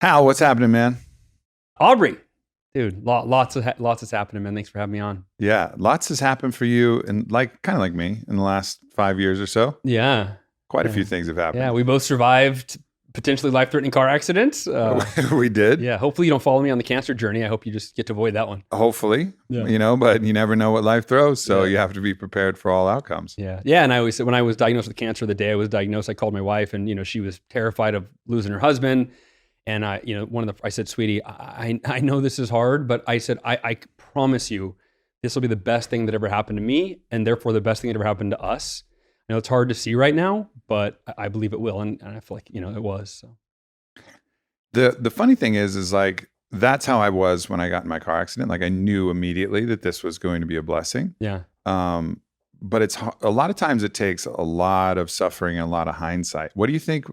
Hal, what's happening, man? Aubrey, dude, lots is happening, man. Thanks for having me on. Yeah, lots has happened for you, and kind of like me, in the last 5 years or so. Yeah, Quite a few things have happened. yeah. We both survived potentially life-threatening car accidents. We did. Yeah. Hopefully, you don't follow me on the cancer journey. I hope you just get to avoid that one. Hopefully, Yeah. but you never know what life throws, so you have to be prepared for all outcomes. Yeah, yeah. And I always said when I was diagnosed with cancer, the day I was diagnosed, I called my wife, and she was terrified of losing her husband. And I said, sweetie, I know this is hard, but I said, I promise you, this will be the best thing that ever happened to me, and therefore the best thing that ever happened to us. I know it's hard to see right now, but I believe it will, and I feel like it was. So The funny thing is like that's how I was when I got in my car accident. Like I knew immediately that this was going to be a blessing. yeah, But it's a lot of times it takes a lot of suffering and a lot of hindsight. What do you think?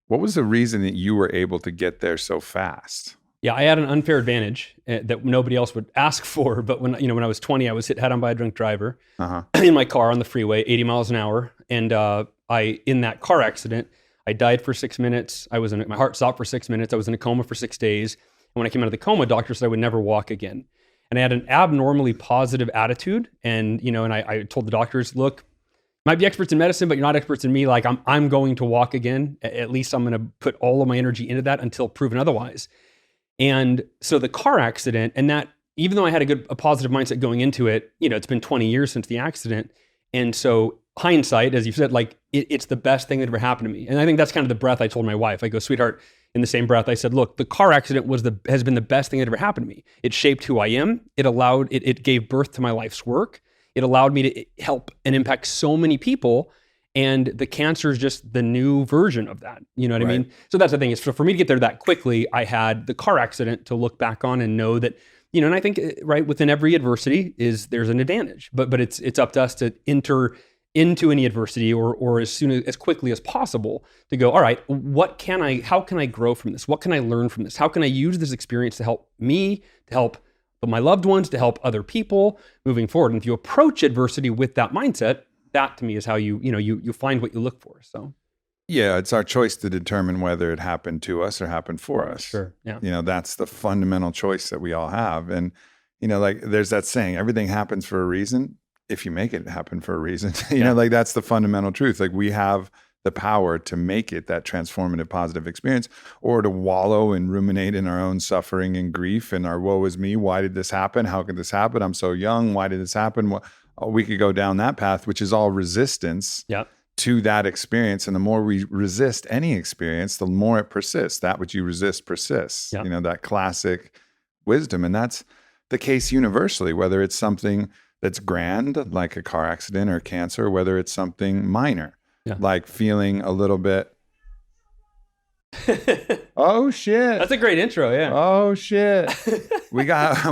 What was the reason that you were able to get there so fast? yeah. I had an unfair advantage that nobody else would ask for. But when I was 20, I was hit head on by a drunk driver in my car on the freeway, 80 miles an hour, and in that car accident, I died for 6 minutes. My heart stopped for 6 minutes. I was in a coma for 6 days. And when I came out of the coma, doctor said I would never walk again. And I had an abnormally positive attitude. And I told the doctors, look, might be experts in medicine, but you're not experts in me. Like I'm going to walk again. At least I'm going to put all of my energy into that until proven otherwise. And so the car accident, and that, even though I had a positive mindset going into it, it's been 20 years since the accident. And so hindsight, as you said, like it's the best thing that ever happened to me. And I think that's kind of the breath I told my wife. I go, sweetheart, in the same breath, I said, look, the car accident has been the best thing that ever happened to me. It shaped who I am. It gave birth to my life's work. It allowed me to help and impact so many people. And the cancer is just the new version of that. You know what I mean? So that's the thing is for me to get there that quickly, I had the car accident to look back on and know that, and I think within every adversity there's an advantage, but it's up to us to enter into any adversity or as quickly as possible to go, all right, how can I grow from this? What can I learn from this? How can I use this experience to help me, to help my loved ones, to help other people moving forward? And if you approach adversity with that mindset, that to me is how you find what you look for. So yeah, it's our choice to determine whether it happened to us or happened for us. Sure. Yeah. That's the fundamental choice that we all have. And like there's that saying, everything happens for a reason. If you make it happen for a reason, like that's the fundamental truth. Like we have the power to make it that transformative, positive experience, or to wallow and ruminate in our own suffering and grief and our woe is me. Why did this happen? How could this happen? I'm so young. Why did this happen? We could go down that path, which is all resistance to that experience. And the more we resist any experience, the more it persists. That which you resist persists. That classic wisdom. And that's the case universally, whether it's something that's grand, like a car accident or cancer, or whether it's something minor, like feeling a little bit. Oh shit! That's a great intro. Yeah. Oh shit! we got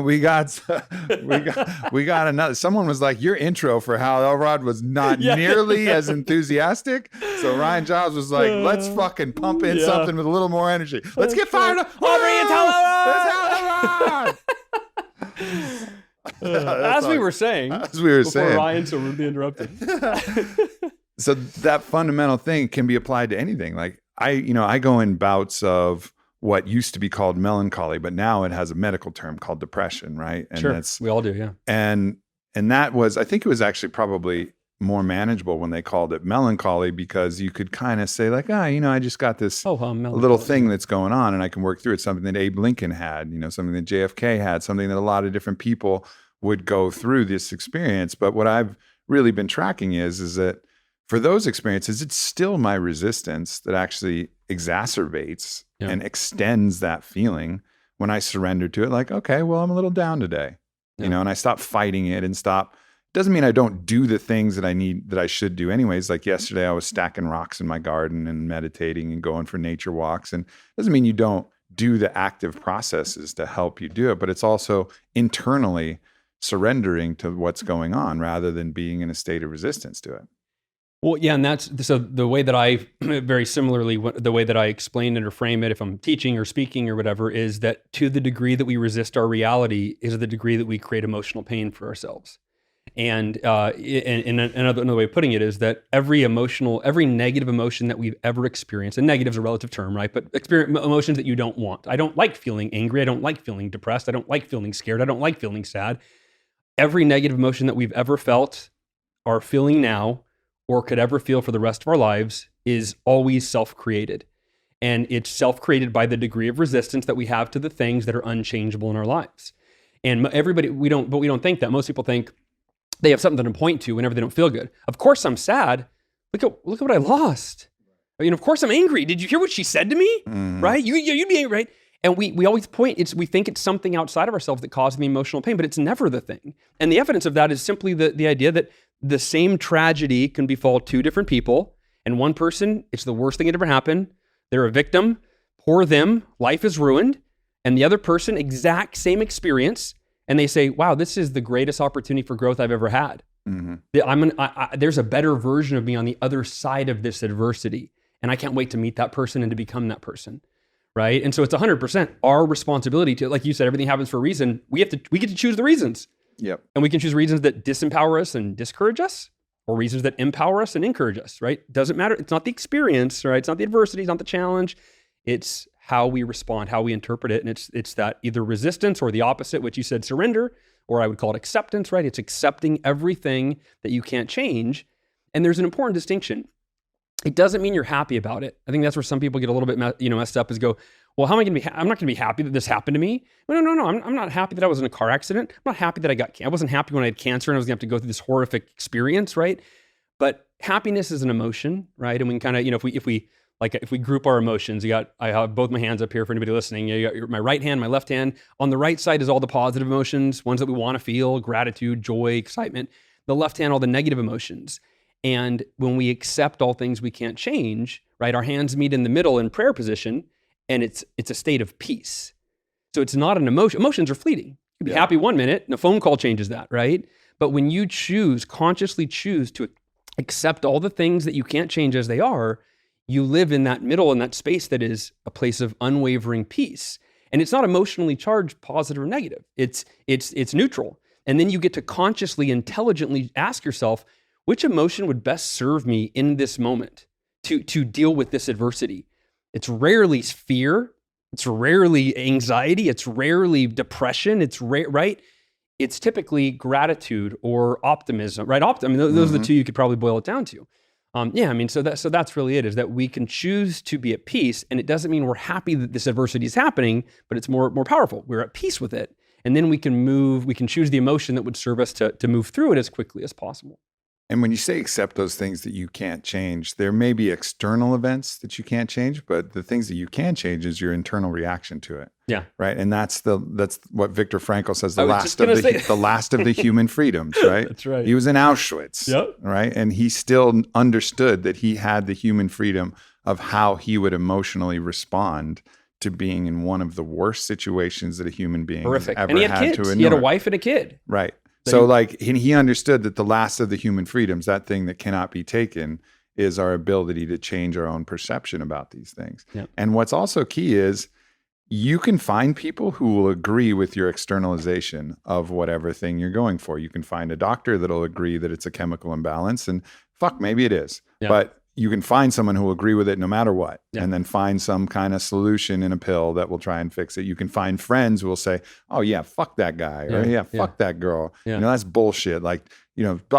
another. Someone was like, "Your intro for Hal Elrod was not nearly as enthusiastic." So Ryan Giles was like, "Let's fucking pump in something with a little more energy. Let's get fired up." Aubrey, it's Hal Elrod. As we were saying before Ryan so rudely interrupted. So that fundamental thing can be applied to anything. Like I go in bouts of what used to be called melancholy, but now it has a medical term called depression, right? And sure, we all do, yeah. And that was, I think it was actually probably more manageable when they called it melancholy, because you could kind of say like, I just got this little thing that's going on and I can work through it. Something that Abe Lincoln had, something that JFK had, something that a lot of different people would go through this experience. But what I've really been tracking is that for those experiences, it's still my resistance that actually exacerbates and extends that feeling when I surrender to it. Like, okay, well, I'm a little down today, and I stop fighting it and doesn't mean I don't do the things that I should do anyways. Like yesterday, I was stacking rocks in my garden and meditating and going for nature walks. And doesn't mean you don't do the active processes to help you do it, but it's also internally surrendering to what's going on rather than being in a state of resistance to it. Well, yeah, and that's so the way that I very similarly, the way that I explain it or frame it, if I'm teaching or speaking or whatever, is that to the degree that we resist our reality is the degree that we create emotional pain for ourselves. And another way of putting it is that every negative emotion that we've ever experienced, and negative is a relative term, right? But emotions that you don't want. I don't like feeling angry. I don't like feeling depressed. I don't like feeling scared. I don't like feeling sad. Every negative emotion that we've ever felt, are feeling now, or could ever feel for the rest of our lives is always self-created. And it's self-created by the degree of resistance that we have to the things that are unchangeable in our lives. And we don't think that. Most people think they have something to point to whenever they don't feel good. Of course I'm sad. Look at what I lost. I mean, of course I'm angry. Did you hear what she said to me? Right? You'd be angry, right? And we always we think it's something outside of ourselves that causes the emotional pain, but it's never the thing. And the evidence of that is simply the idea that the same tragedy can befall two different people. And one person, it's the worst thing that ever happened. They're a victim. Poor them. Life is ruined. And the other person, exact same experience. And they say, wow, this is the greatest opportunity for growth I've ever had. There's a better version of me on the other side of this adversity. And I can't wait to meet that person and to become that person. Right? And so it's 100% our responsibility to, like you said, everything happens for a reason. We get to choose the reasons. Yep. And we can choose reasons that disempower us and discourage us, or reasons that empower us and encourage us, right? Doesn't matter. It's not the experience, right? It's not the adversity, it's not the challenge. It's how we respond, how we interpret it. And it's that either resistance or the opposite, which you said surrender, or I would call it acceptance, right? It's accepting everything that you can't change. And there's an important distinction. It doesn't mean you're happy about it. I think that's where some people get a little bit messed up, is go, well, how am I going to be? I'm not going to be happy that this happened to me. No. I'm not happy that I was in a car accident. I'm not happy that I wasn't happy when I had cancer and I was going to have to go through this horrific experience, right? But happiness is an emotion, right? And we can kind of, if we group our emotions, I have both my hands up here for anybody listening. You got my right hand, my left hand. On the right side is all the positive emotions, ones that we want to feel: gratitude, joy, excitement. The left hand, all the negative emotions. And when we accept all things we can't change, right? Our hands meet in the middle in prayer position, and it's a state of peace. So it's not an emotion. Emotions are fleeting. You can be happy 1 minute, and a phone call changes that, right? But when you consciously choose to accept all the things that you can't change as they are, you live in that middle, in that space that is a place of unwavering peace. And it's not emotionally charged, positive or negative. It's neutral. And then you get to consciously, intelligently ask yourself, which emotion would best serve me in this moment to deal with this adversity? It's rarely fear. It's rarely anxiety. It's rarely depression. It's right? It's typically gratitude or optimism, right? Those are the two you could probably boil it down to. So that's really it, is that we can choose to be at peace, and it doesn't mean we're happy that this adversity is happening, but it's more powerful. We're at peace with it. And then we can choose the emotion that would serve us to move through it as quickly as possible. And when you say accept those things that you can't change, there may be external events that you can't change, but the things that you can change is your internal reaction to it. Yeah. Right. And that's what Viktor Frankl says, the last of the human freedoms, right? That's right. He was in Auschwitz. Yep. Right. And he still understood that he had the human freedom of how he would emotionally respond to being in one of the worst situations that a human being has ever and he had had kids. to endure. He had a wife and a kid. Right. So he understood that the last of the human freedoms, that thing that cannot be taken, is our ability to change our own perception about these things. Yep. And what's also key is you can find people who will agree with your externalization of whatever thing you're going for. You can find a doctor that'll agree that it's a chemical imbalance, and maybe it is. Yeah. But you can find someone who will agree with it no matter what, and then find some kind of solution in a pill that will try and fix it. You can find friends who will say, oh yeah, fuck that guy, or fuck that girl. Yeah. That's bullshit. Blah,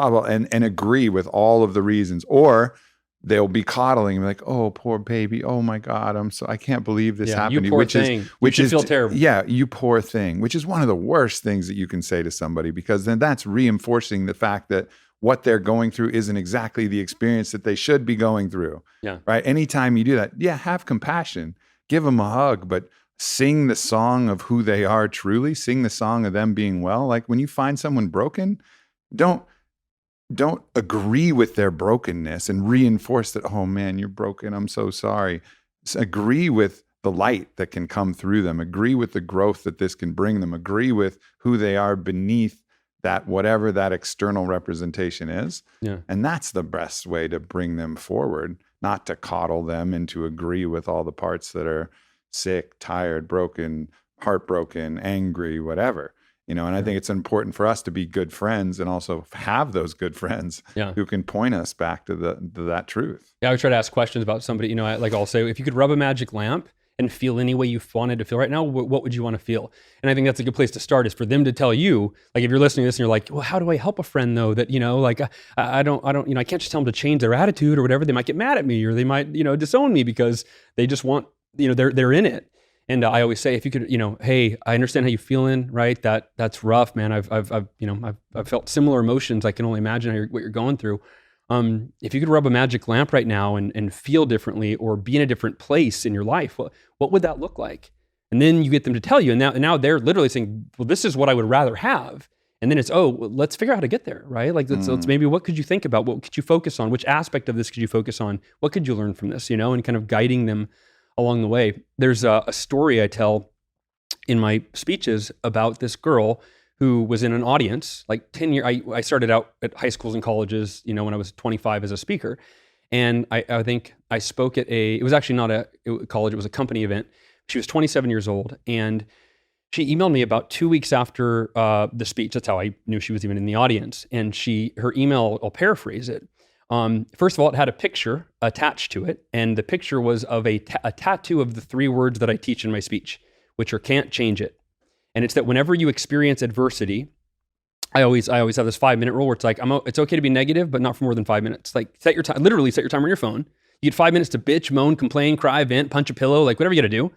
blah, and agree with all of the reasons. Or they'll be coddling and be like, oh, poor baby. Oh my God, I can't believe this happened to you. Which is feel terrible. Yeah, you poor thing, which is one of the worst things that you can say to somebody, because then that's reinforcing the fact that what they're going through isn't exactly the experience that they should be going through. Yeah. Right. Anytime you do that, have compassion, give them a hug, but sing the song of who they are truly, sing the song of them being well. Like when you find someone broken, don't agree with their brokenness and reinforce that, oh man, you're broken, I'm so sorry. Agree with the light that can come through them. Agree with the growth that this can bring them. Agree with who they are beneath that, whatever that external representation is. Yeah. And that's the best way to bring them forward, not to coddle them and to agree with all the parts that are sick, tired, broken, heartbroken, angry, whatever. And I think it's important for us to be good friends and also have those good friends who can point us back to that truth. Yeah, I would try to ask questions about somebody, I'll say, if you could rub a magic lamp and feel any way you wanted to feel right now, what would you want to feel? And I think that's a good place to start, is for them to tell you, like, if you're listening to this and you're like, well, how do I help a friend though? That, I don't, I can't just tell them to change their attitude or whatever. They might get mad at me, or they might, disown me because they just want, they're in it. And I always say, if you could, hey, I understand how you're feeling, right? That's rough, man. I've felt similar emotions. I can only imagine what you're going through. If you could rub a magic lamp right now and feel differently, or be in a different place in your life, what would that look like? And then you get them to tell you, and now they're literally saying, well, this is what I would rather have. And then it's, let's figure out how to get there, right? Like, let's maybe, what could you think about? What could you focus on? Which aspect of this could you focus on? What could you learn from this, and kind of guiding them along the way. There's a story I tell in my speeches about this girl who was in an audience, like 10 years. I started out at high schools and colleges, when I was 25 as a speaker. And I think I spoke at it was actually not a college, it was a company event. She was 27 years old, and she emailed me about 2 weeks after the speech. That's how I knew she was even in the audience. And her email, I'll paraphrase it. First of all, it had a picture attached to it, and the picture was of a tattoo of the 3 words that I teach in my speech, which are "can't change it." And it's that whenever you experience adversity, I always have this 5-minute rule where it's like, it's okay to be negative, but not for more than 5 minutes. Like, literally set your timer on your phone. You get 5 minutes to bitch, moan, complain, cry, vent, punch a pillow, like whatever you got to do.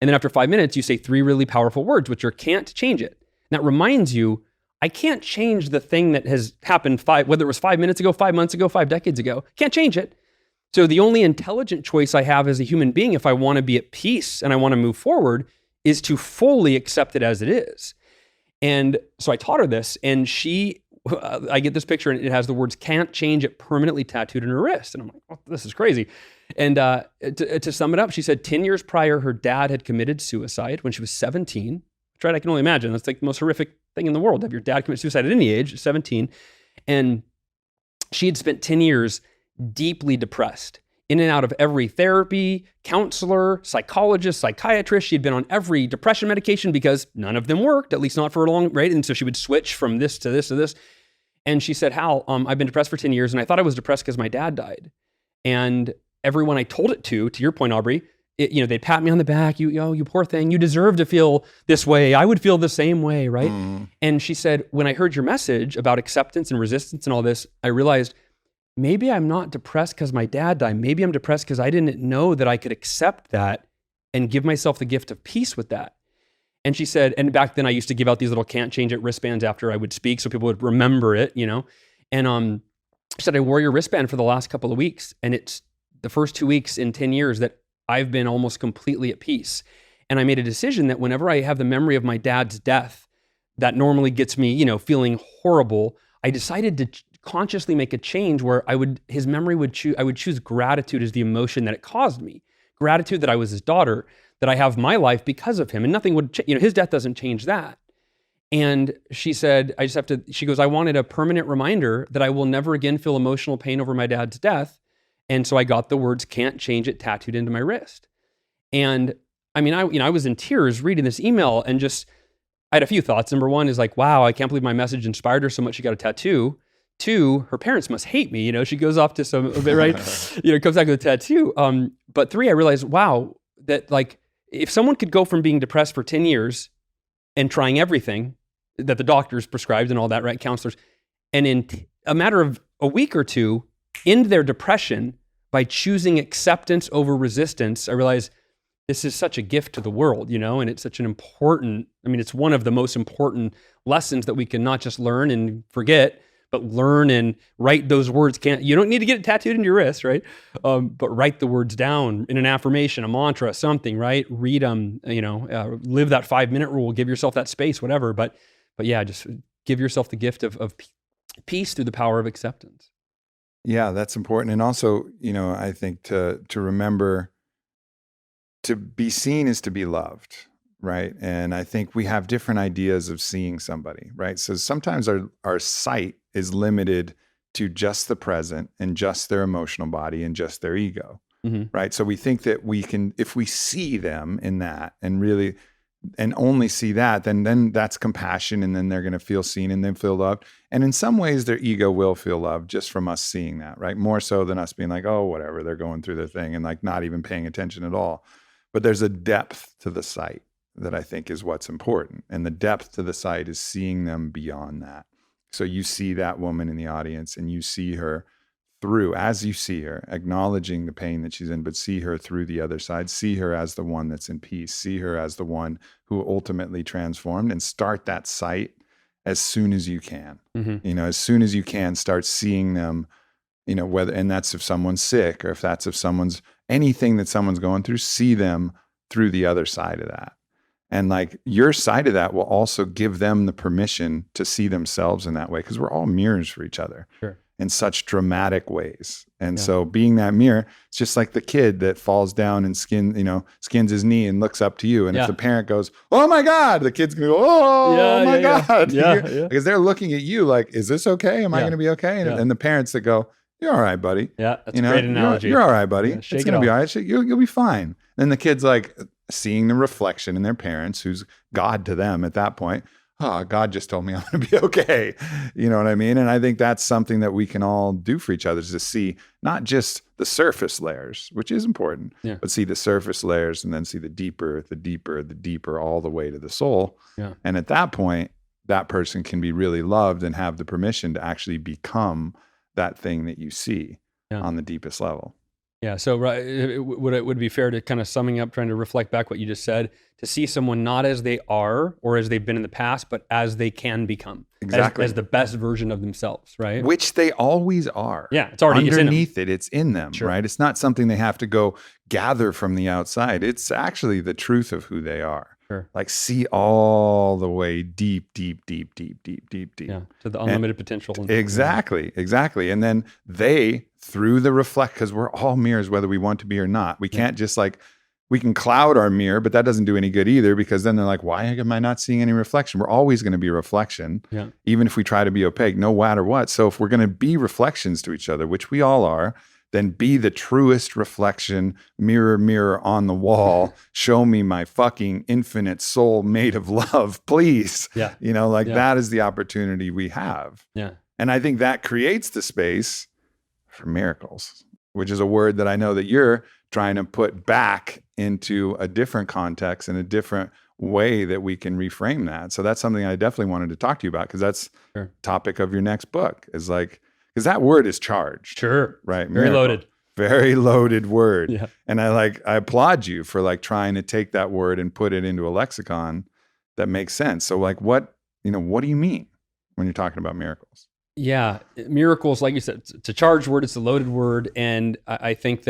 And then after 5 minutes, you say 3 really powerful words, which are "can't change it." And that reminds you, I can't change the thing that has happened whether it was 5 minutes ago, 5 months ago, 5 decades ago. Can't change it. So the only intelligent choice I have as a human being, if I want to be at peace and I want to move forward, is to fully accept it as it is. And so I taught her this, and I get this picture, and it has the words "can't change it" permanently tattooed in her wrist. And I'm like, oh, this is crazy. And to sum it up, she said 10 years prior, her dad had committed suicide when she was 17. Right? I can only imagine. That's like the most horrific thing in the world. Have your dad commit suicide at any age, 17. And she had spent 10 years deeply depressed, in and out of every therapy, counselor, psychologist, psychiatrist. She'd been on every depression medication because none of them worked, at least not for a long, right? And so she would switch from this to this to this. And she said, "Hal, I've been depressed for 10 years, and I thought I was depressed because my dad died. And everyone I told it to your point, Aubrey, they'd pat me on the back. You poor thing. You deserve to feel this way. I would feel the same way, right?" And she said, when I heard your message about acceptance and resistance and all this, I realized maybe I'm not depressed because my dad died. Maybe I'm depressed because I didn't know that I could accept that and give myself the gift of peace with that. And she said, and back then I used to give out these little "can't change it" wristbands after I would speak so people would remember it, And she said, I wore your wristband for the last couple of weeks, and it's the first 2 weeks in 10 years that I've been almost completely at peace. And I made a decision that whenever I have the memory of my dad's death, that normally gets me, feeling horrible. I decided to consciously make a change where I would choose gratitude as the emotion that it caused me. Gratitude that I was his daughter, that I have my life because of him, and nothing would, his death doesn't change that. And she said, she goes, I wanted a permanent reminder that I will never again feel emotional pain over my dad's death. And so I got the words "can't change it" tattooed into my wrist. And I mean, I was in tears reading this email, and I had a few thoughts. Number one is like, wow, I can't believe my message inspired her so much she got a tattoo. 2, her parents must hate me. She goes off to some, right? Comes back with a tattoo. But 3, I realized, wow, that like, if someone could go from being depressed for 10 years and trying everything that the doctors prescribed and all that, right? Counselors, and in a matter of a week or 2, end their depression by choosing acceptance over resistance, I realized this is such a gift to the world, and it's such an important, it's one of the most important lessons that we can not just learn and forget, but learn and write those words. You don't need to get it tattooed into your wrist, right? But write the words down in an affirmation, a mantra, something, right? Read them, live that 5-minute rule, give yourself that space, whatever. But yeah, just give yourself the gift of peace through the power of acceptance. Yeah, that's important. And also, I think to remember, to be seen is to be loved, right? And I think we have different ideas of seeing somebody, right? So sometimes our sight is limited to just the present and just their emotional body and just their ego, right? So we think that we can, if we see them in that and really and only see that, then that's compassion, and then they're going to feel seen and then feel loved. And in some ways, their ego will feel loved just from us seeing that, right? More so than us being like, oh, whatever, they're going through their thing and like not even paying attention at all. But there's a depth to the sight that I think is what's important. And the depth to the sight is seeing them beyond that. So you see that woman in the audience and you see her through, as you see her, acknowledging the pain that she's in, but see her through the other side, see her as the one that's in peace, see her as the one who ultimately transformed, and start that sight as soon as you can. As soon as you can, start seeing them, whether, and that's if someone's sick or if that's if someone's, anything that someone's going through, see them through the other side of that. And like your side of that will also give them the permission to see themselves in that way, because we're all mirrors for each other. Sure. In such dramatic ways. And so being that mirror, it's just like the kid that falls down and skins his knee and looks up to you. And if the parent goes, oh my God, the kid's gonna go, oh my God. Because they're looking at you like, is this okay? Am I gonna be okay? And the parents that go, you're all right, buddy. Yeah, that's a great analogy. You're all right, buddy. Yeah, it's gonna be all right. You'll be fine. Then the kid's like seeing the reflection in their parents, who's God to them at that point. Oh, God just told me I'm going to be okay. You know what I mean? And I think that's something that we can all do for each other, is to see not just the surface layers, which is important, but see the surface layers and then see the deeper, all the way to the soul. Yeah. And at that point, that person can be really loved and have the permission to actually become that thing that you see on the deepest level. Yeah. So would it be fair to kind of summing up, trying to reflect back what you just said, to see someone not as they are or as they've been in the past, but as they can become, exactly, as the best version of themselves, right? Which they always are. Yeah, it's already underneath it. It's in them, right? It's not something they have to go gather from the outside. It's actually the truth of who they are. Sure. Like see all the way deep. Yeah, to the unlimited potential. Exactly. And then they, through the reflect, because we're all mirrors, whether we want to be or not. We can't just like, we can cloud our mirror, but that doesn't do any good either, because then they're like, why am I not seeing any reflection? We're always going to be reflection, even if we try to be opaque, no matter what. So if we're going to be reflections to each other, which we all are, then be the truest reflection, mirror on the wall. Show me my fucking infinite soul made of love, please. Yeah. That is the opportunity we have. Yeah. And I think that creates the space for miracles, which is a word that I know that you're trying to put back into a different context and a different way that we can reframe that. So that's something I definitely wanted to talk to you about, because that's the topic of your next book, is like, because that word is charged. Sure. Right. Very loaded. Very loaded word. Yeah. And I applaud you for like trying to take that word and put it into a lexicon that makes sense. So like what do you mean when you're talking about miracles? Yeah. Miracles, like you said, it's a charged word, it's a loaded word. And I think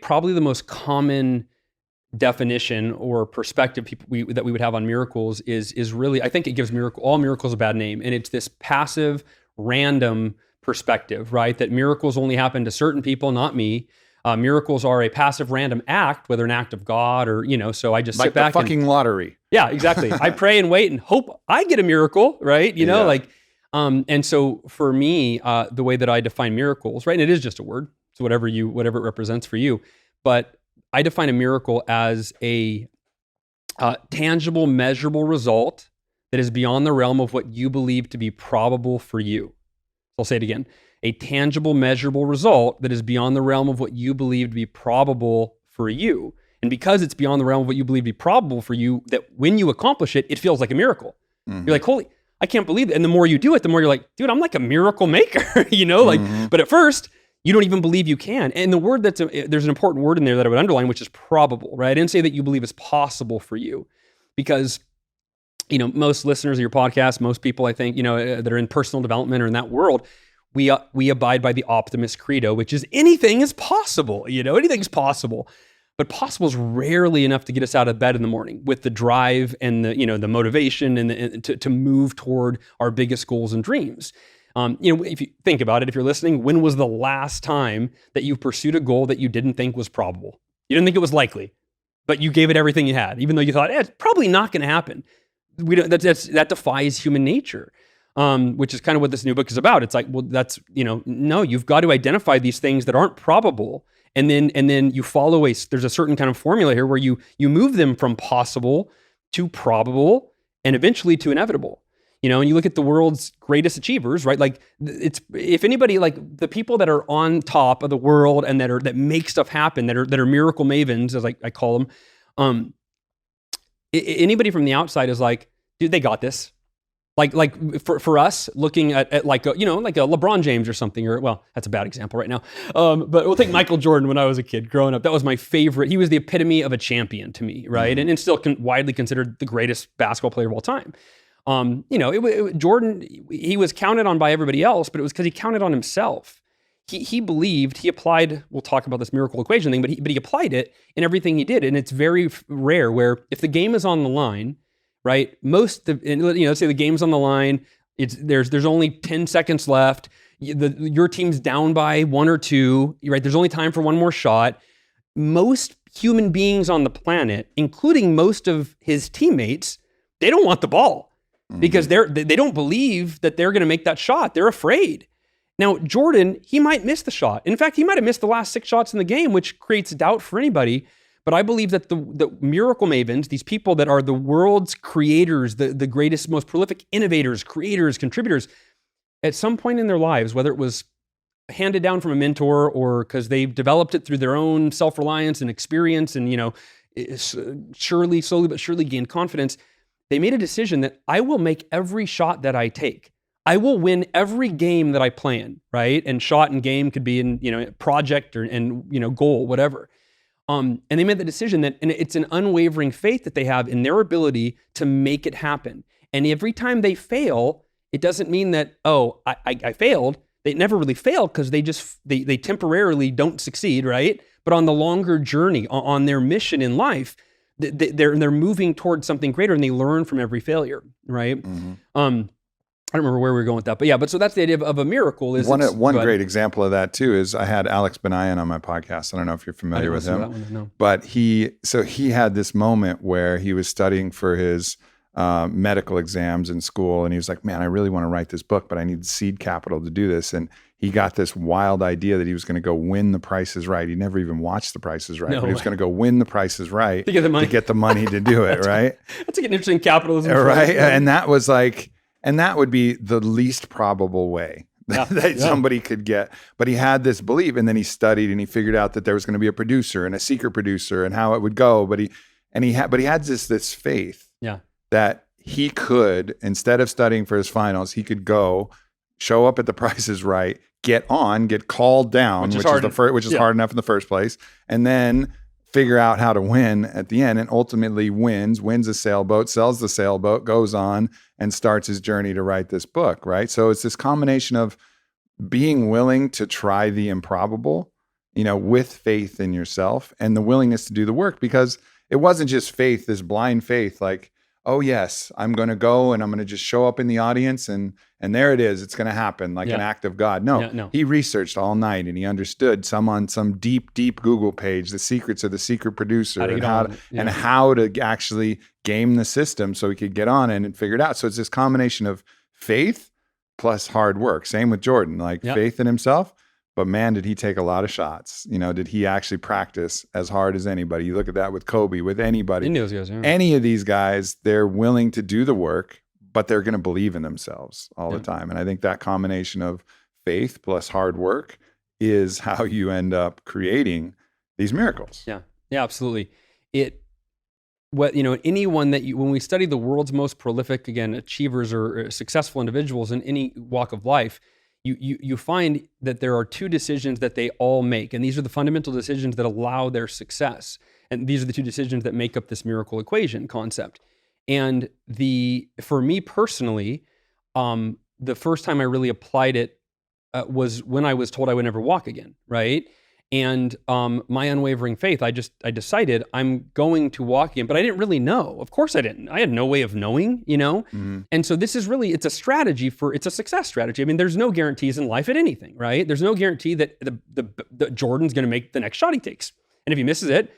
probably the most common definition or perspective that we would have on miracles is really, I think it gives all miracles a bad name. And it's this passive, random perspective, right? That miracles only happen to certain people, not me. Miracles are a passive, random act, whether an act of God or, so I just sit back. Like the fucking lottery. Yeah, exactly. I pray and wait and hope I get a miracle, right? And so for me, the way that I define miracles, right? And it is just a word. So whatever it represents for you. But I define a miracle as a tangible, measurable result that is beyond the realm of what you believe to be probable for you. I'll say it again. A tangible, measurable result that is beyond the realm of what you believe to be probable for you. And because it's beyond the realm of what you believe to be probable for you, that when you accomplish it, it feels like a miracle. Mm-hmm. You're like, holy, I can't believe it. And the more you do it, the more you're like, dude, I'm like a miracle maker, but at first, you don't even believe you can. And the word there's an important word in there that I would underline, which is probable, right? I didn't say that you believe it's possible for you, because most listeners of your podcast, most people I think, that are in personal development or in that world, we abide by the optimist credo, which is anything is possible, anything's possible. But possible is rarely enough to get us out of bed in the morning with the drive and the motivation and to move toward our biggest goals and dreams. If you think about it, if you're listening, when was the last time that you pursued a goal that you didn't think was probable? You didn't think it was likely, but you gave it everything you had, even though you thought, it's probably not going to happen. That defies human nature, which is kind of what this new book is about. It's like, well, no, you've got to identify these things that aren't probable. And then you follow there's a certain kind of formula here where you move them from possible to probable and eventually to inevitable. And you look at the world's greatest achievers, right? Like if anybody, like the people that are on top of the world and that make stuff happen, that are miracle mavens, as I call them, anybody from the outside is like, dude, they got this. Like for us, looking at like a LeBron James or something, or well, that's a bad example right now. But we'll take Michael Jordan. When I was a kid growing up, that was my favorite. He was the epitome of a champion to me, right? And still widely considered the greatest basketball player of all time. Jordan, he was counted on by everybody else, but it was because he counted on himself. He believed, he applied, we'll talk about this miracle equation thing, but he applied it in everything he did. And it's very rare where if the game is on the line, right? Let's say the game's on the line, there's only 10 seconds left. Your team's down by 1 or 2, right? There's only time for one more shot. Most human beings on the planet, including most of his teammates, they don't want the ball. Because they don't believe that they're going to make that shot. They're afraid. Now, Jordan, he might miss the shot. In fact, he might have missed the last 6 shots in the game, which creates doubt for anybody. But I believe that the miracle mavens, these people that are the world's creators, the greatest, most prolific innovators, creators, contributors, at some point in their lives, whether it was handed down from a mentor or because they've developed it through their own self-reliance and experience and, slowly but surely gained confidence, they made a decision that I will make every shot that I take. I will win every game that I plan, right? And shot and game could be in, project and goal, whatever. And they made the decision and it's an unwavering faith that they have in their ability to make it happen. And every time they fail, it doesn't mean that, I failed. They never really fail because they temporarily don't succeed, right? But on the longer journey, on their mission in life, they're moving towards something greater and they learn from every failure, right? Mm-hmm. I don't remember where we were going with that, but so that's the idea of a miracle. Is one great example of that too is I had Alex Benayan on my podcast. I don't know if you're familiar with him, no. But he had this moment where he was studying for his medical exams in school, and he was like, "Man, I really want to write this book, but I need seed capital to do this." And he got this wild idea that he was going to go win The Price is Right. He never even watched The Price is Right, but he was going to go win The Price is Right to get the money to do it, right? That's like an interesting capitalism. Right. And that was like, and that would be the least probable way that somebody could get. But he had this belief, and then he studied and he figured out that there was going to be a producer and a secret producer and how it would go. But he had this faith that he could, instead of studying for his finals, he could go show up at The Price is Right, get called down, which is hard enough in the first place, and then figure out how to win at the end, and ultimately wins a sailboat, sells the sailboat, goes on and starts his journey to write this book, right? So it's this combination of being willing to try the improbable, with faith in yourself and the willingness to do the work, because it wasn't just faith, this blind faith, like, oh yes, I'm going to go and I'm going to just show up in the audience and there it is. It's going to happen like an act of God. No, he researched all night and he understood on some deep Google page, the secrets of the secret producer and how to actually game the system so he could get on and figure it out. So it's this combination of faith plus hard work. Same with Jordan, faith in himself. But man, did he take a lot of shots? Did he actually practice as hard as anybody? You look at that with Kobe, with anybody. Any of those guys, Any of these guys, they're willing to do the work, but they're going to believe in themselves all the time. And I think that combination of faith plus hard work is how you end up creating these miracles. Yeah, absolutely. Anyone when we study the world's most prolific, again, achievers or successful individuals in any walk of life, you find that there are 2 decisions that they all make. And these are the fundamental decisions that allow their success. And these are the 2 decisions that make up this miracle equation concept. And for me personally, the first time I really applied it was when I was told I would never walk again, right? And my unwavering faith, I decided I'm going to walk again, but I didn't really know. Of course I didn't. I had no way of knowing, Mm-hmm. And so this is really, it's a success strategy. I mean, there's no guarantees in life at anything, right? There's no guarantee that the Jordan's going to make the next shot he takes. And if he misses it,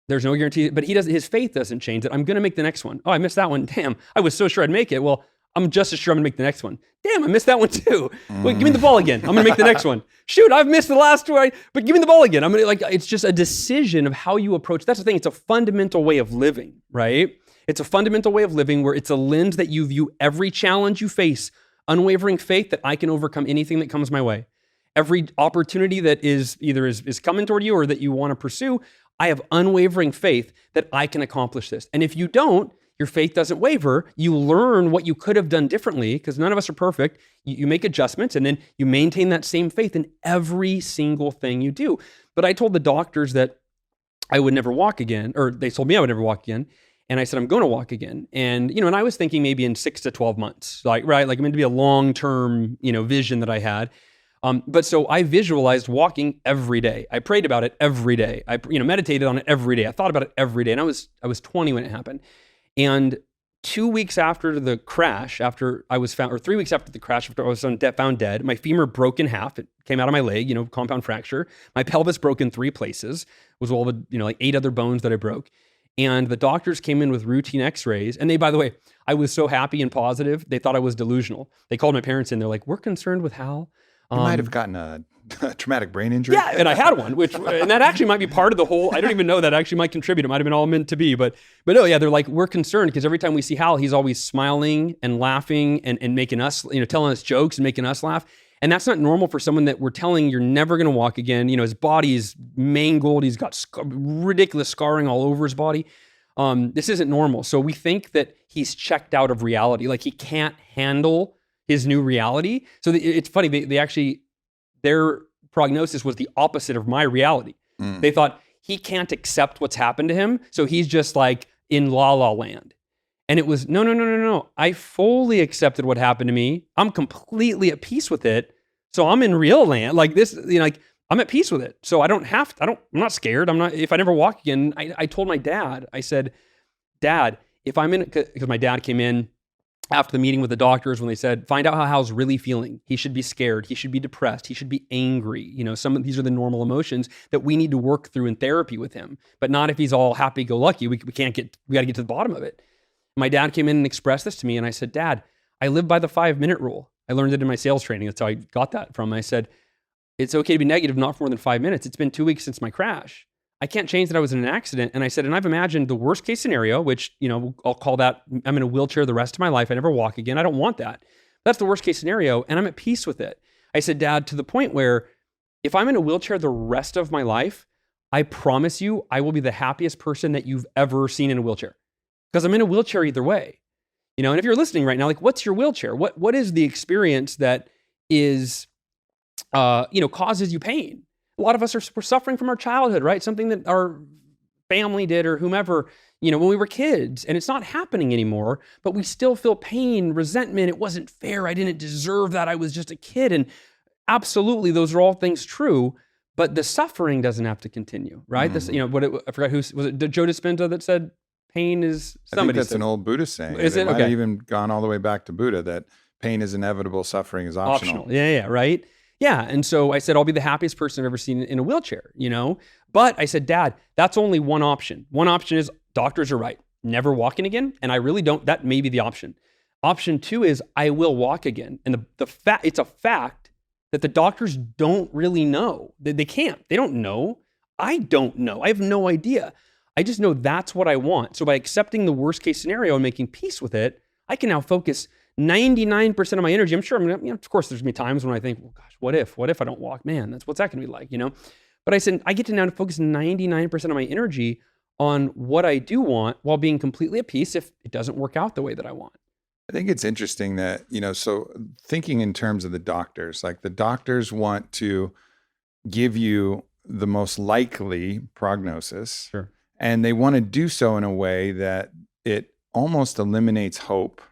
there's no guarantee, but his faith doesn't change that I'm going to make the next one. Oh, I missed that one. Damn, I was so sure I'd make it. Well, I'm just as sure I'm gonna make the next one. Damn, I missed that one too. Wait, give me the ball again. I'm gonna make the next one. Shoot, I've missed the last two, but give me the ball again. It's just a decision of how you approach. That's the thing. It's a fundamental way of living, right? It's a fundamental way of living where it's a lens that you view every challenge you face, unwavering faith that I can overcome anything that comes my way. Every opportunity that is either is coming toward you or that you want to pursue, I have unwavering faith that I can accomplish this. And if you don't, your faith doesn't waver. You learn what you could have done differently, because none of us are perfect. You make adjustments, and then you maintain that same faith in every single thing you do. But I told the doctors that I would never walk again, or they told me I would never walk again. And I said, I'm going to walk again. And, and I was thinking maybe in 6 to 12 months, like I'm going to be a long-term, vision that I had. But so I visualized walking every day. I prayed about it every day. I, meditated on it every day. I thought about it every day. And I was 20 when it happened. And 2 weeks after the crash, after I was found, or 3 weeks after the crash, after I was found dead, my femur broke in half. It came out of my leg, compound fracture. My pelvis broke in 3 places. It was all the, like 8 other bones that I broke. And the doctors came in with routine x-rays. And they, by the way, I was so happy and positive. They thought I was delusional. They called my parents in. They're like, we're concerned with Hal. You might have gotten a traumatic brain injury. Yeah, and I had one, and that actually might be part of the whole, I don't even know, that actually might contribute. It might have been all meant to be, but no, yeah, they're like, we're concerned because every time we see Hal, he's always smiling and laughing and making us, telling us jokes and making us laugh. And that's not normal for someone that we're telling you're never going to walk again. His body is mangled. He's got ridiculous scarring all over his body. This isn't normal. So we think that he's checked out of reality. Like he can't handle his new reality. So it's funny. They actually, their prognosis was the opposite of my reality. They thought he can't accept what's happened to him. So he's just like in la la land. And it was, no. I fully accepted what happened to me. I'm completely at peace with it. So I'm in real land. Like this, I'm at peace with it. So I'm not scared. If I never walk again, I told my dad, I said, Dad, if I'm in, because my dad came in after the meeting with the doctors when they said, find out how Hal's really feeling. He should be scared. He should be depressed. He should be angry. Some of these are the normal emotions that we need to work through in therapy with him, but not if he's all happy-go-lucky. We got to get to the bottom of it. My dad came in and expressed this to me, and I said, Dad, I live by the 5-minute rule. I learned it in my sales training. That's how I got that from. I said, it's okay to be negative, not for more than 5 minutes. It's been 2 weeks since my crash. I can't change that I was in an accident. And I said, and I've imagined the worst case scenario, which, I'll call that, I'm in a wheelchair the rest of my life. I never walk again. I don't want that. That's the worst case scenario. And I'm at peace with it. I said, Dad, to the point where if I'm in a wheelchair the rest of my life, I promise you, I will be the happiest person that you've ever seen in a wheelchair. Because I'm in a wheelchair either way. And if you're listening right now, like, what's your wheelchair? What is the experience that is, causes you pain? A lot of us we're suffering from our childhood, right? Something that our family did or whomever, when we were kids, and it's not happening anymore, but we still feel pain, resentment. It wasn't fair. I didn't deserve that. I was just a kid. And absolutely, those are all things true, but the suffering doesn't have to continue, right? This, I forgot was it Joe Dispenza that said pain is somebody. I think that's an old Buddhist saying. Is it? Might have even gone all the way back to Buddha, that pain is inevitable, suffering is optional. Yeah, right? Yeah, and so I said, I'll be the happiest person I've ever seen in a wheelchair, But I said, Dad, that's only one option. One option is doctors are right. Never walking again, and I really don't, that may be the option. Option 2 is I will walk again. And it's a fact that the doctors don't really know. They can't. They don't know. I don't know. I have no idea. I just know that's what I want. So by accepting the worst case scenario and making peace with it, I can now focus 99% of my energy. I'm sure I'm gonna, of course, there's gonna be times when I think, well, gosh, what if I don't walk? Man, what's that gonna be like, But I said, I get to now focus 99% of my energy on what I do want while being completely at peace if it doesn't work out the way that I want. I think it's interesting that, so thinking in terms of the doctors, like the doctors want to give you the most likely prognosis. Sure. And they want to do so in a way that it almost eliminates hope.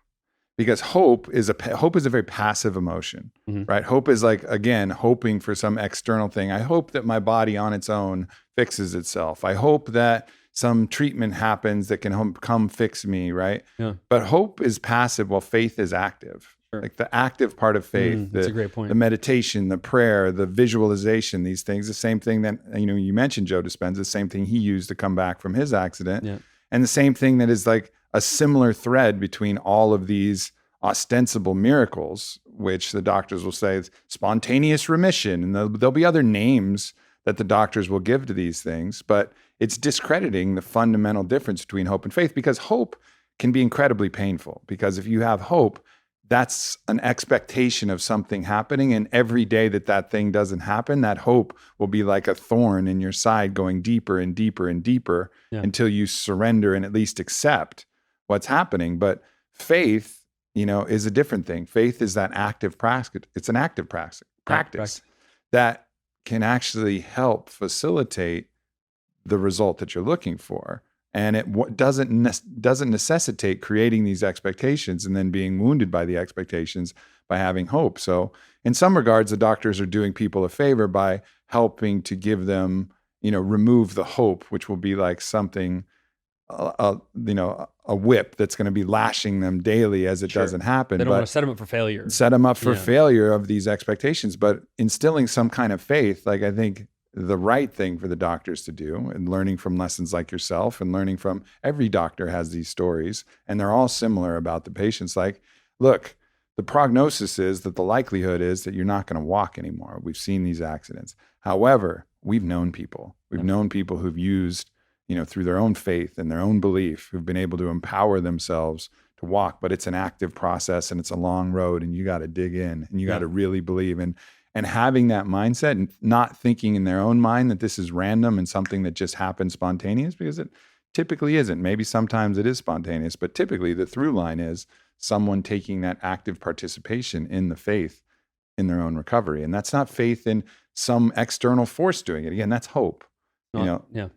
Because hope is a very passive emotion, right? Hope is like, again, hoping for some external thing. I hope that my body on its own fixes itself. I hope that some treatment happens that can come fix me, right? Yeah. But hope is passive while faith is active. Sure. Like the active part of faith, that's a great point. The meditation, the prayer, the visualization, these things, the same thing that, you mentioned Joe Dispenza, the same thing he used to come back from his accident. Yeah. And the same thing that is like a similar thread between all of these ostensible miracles, which the doctors will say is spontaneous remission. And there'll be other names that the doctors will give to these things, but it's discrediting the fundamental difference between hope and faith, because hope can be incredibly painful, because if you have hope, that's an expectation of something happening. And every day that thing doesn't happen, that hope will be like a thorn in your side, going deeper and deeper and deeper until you surrender and at least accept what's happening. But faith, is a different thing. Faith is that active practice. It's an active practice that can actually help facilitate the result that you're looking for. And it doesn't necessitate creating these expectations and then being wounded by the expectations by having hope. So in some regards, the doctors are doing people a favor by helping to give them, remove the hope, which will be like something, a whip that's going to be lashing them daily as it doesn't happen. They don't want to set them up for failure. Set them up for failure of these expectations, but instilling some kind of faith, like I think the right thing for the doctors to do, and learning from lessons like yourself and learning from every doctor has these stories, and they're all similar about the patients. Like, look, the prognosis is that the likelihood is that you're not going to walk anymore. We've seen these accidents. However, we've known people who've used, through their own faith and their own belief, who've been able to empower themselves to walk, but it's an active process and it's a long road, and you got to dig in and you got to really believe. And having that mindset and not thinking in their own mind that this is random and something that just happens spontaneous, because it typically isn't. Maybe sometimes it is spontaneous, but typically the through line is someone taking that active participation in the faith in their own recovery. And that's not faith in some external force doing it. Again, that's hope.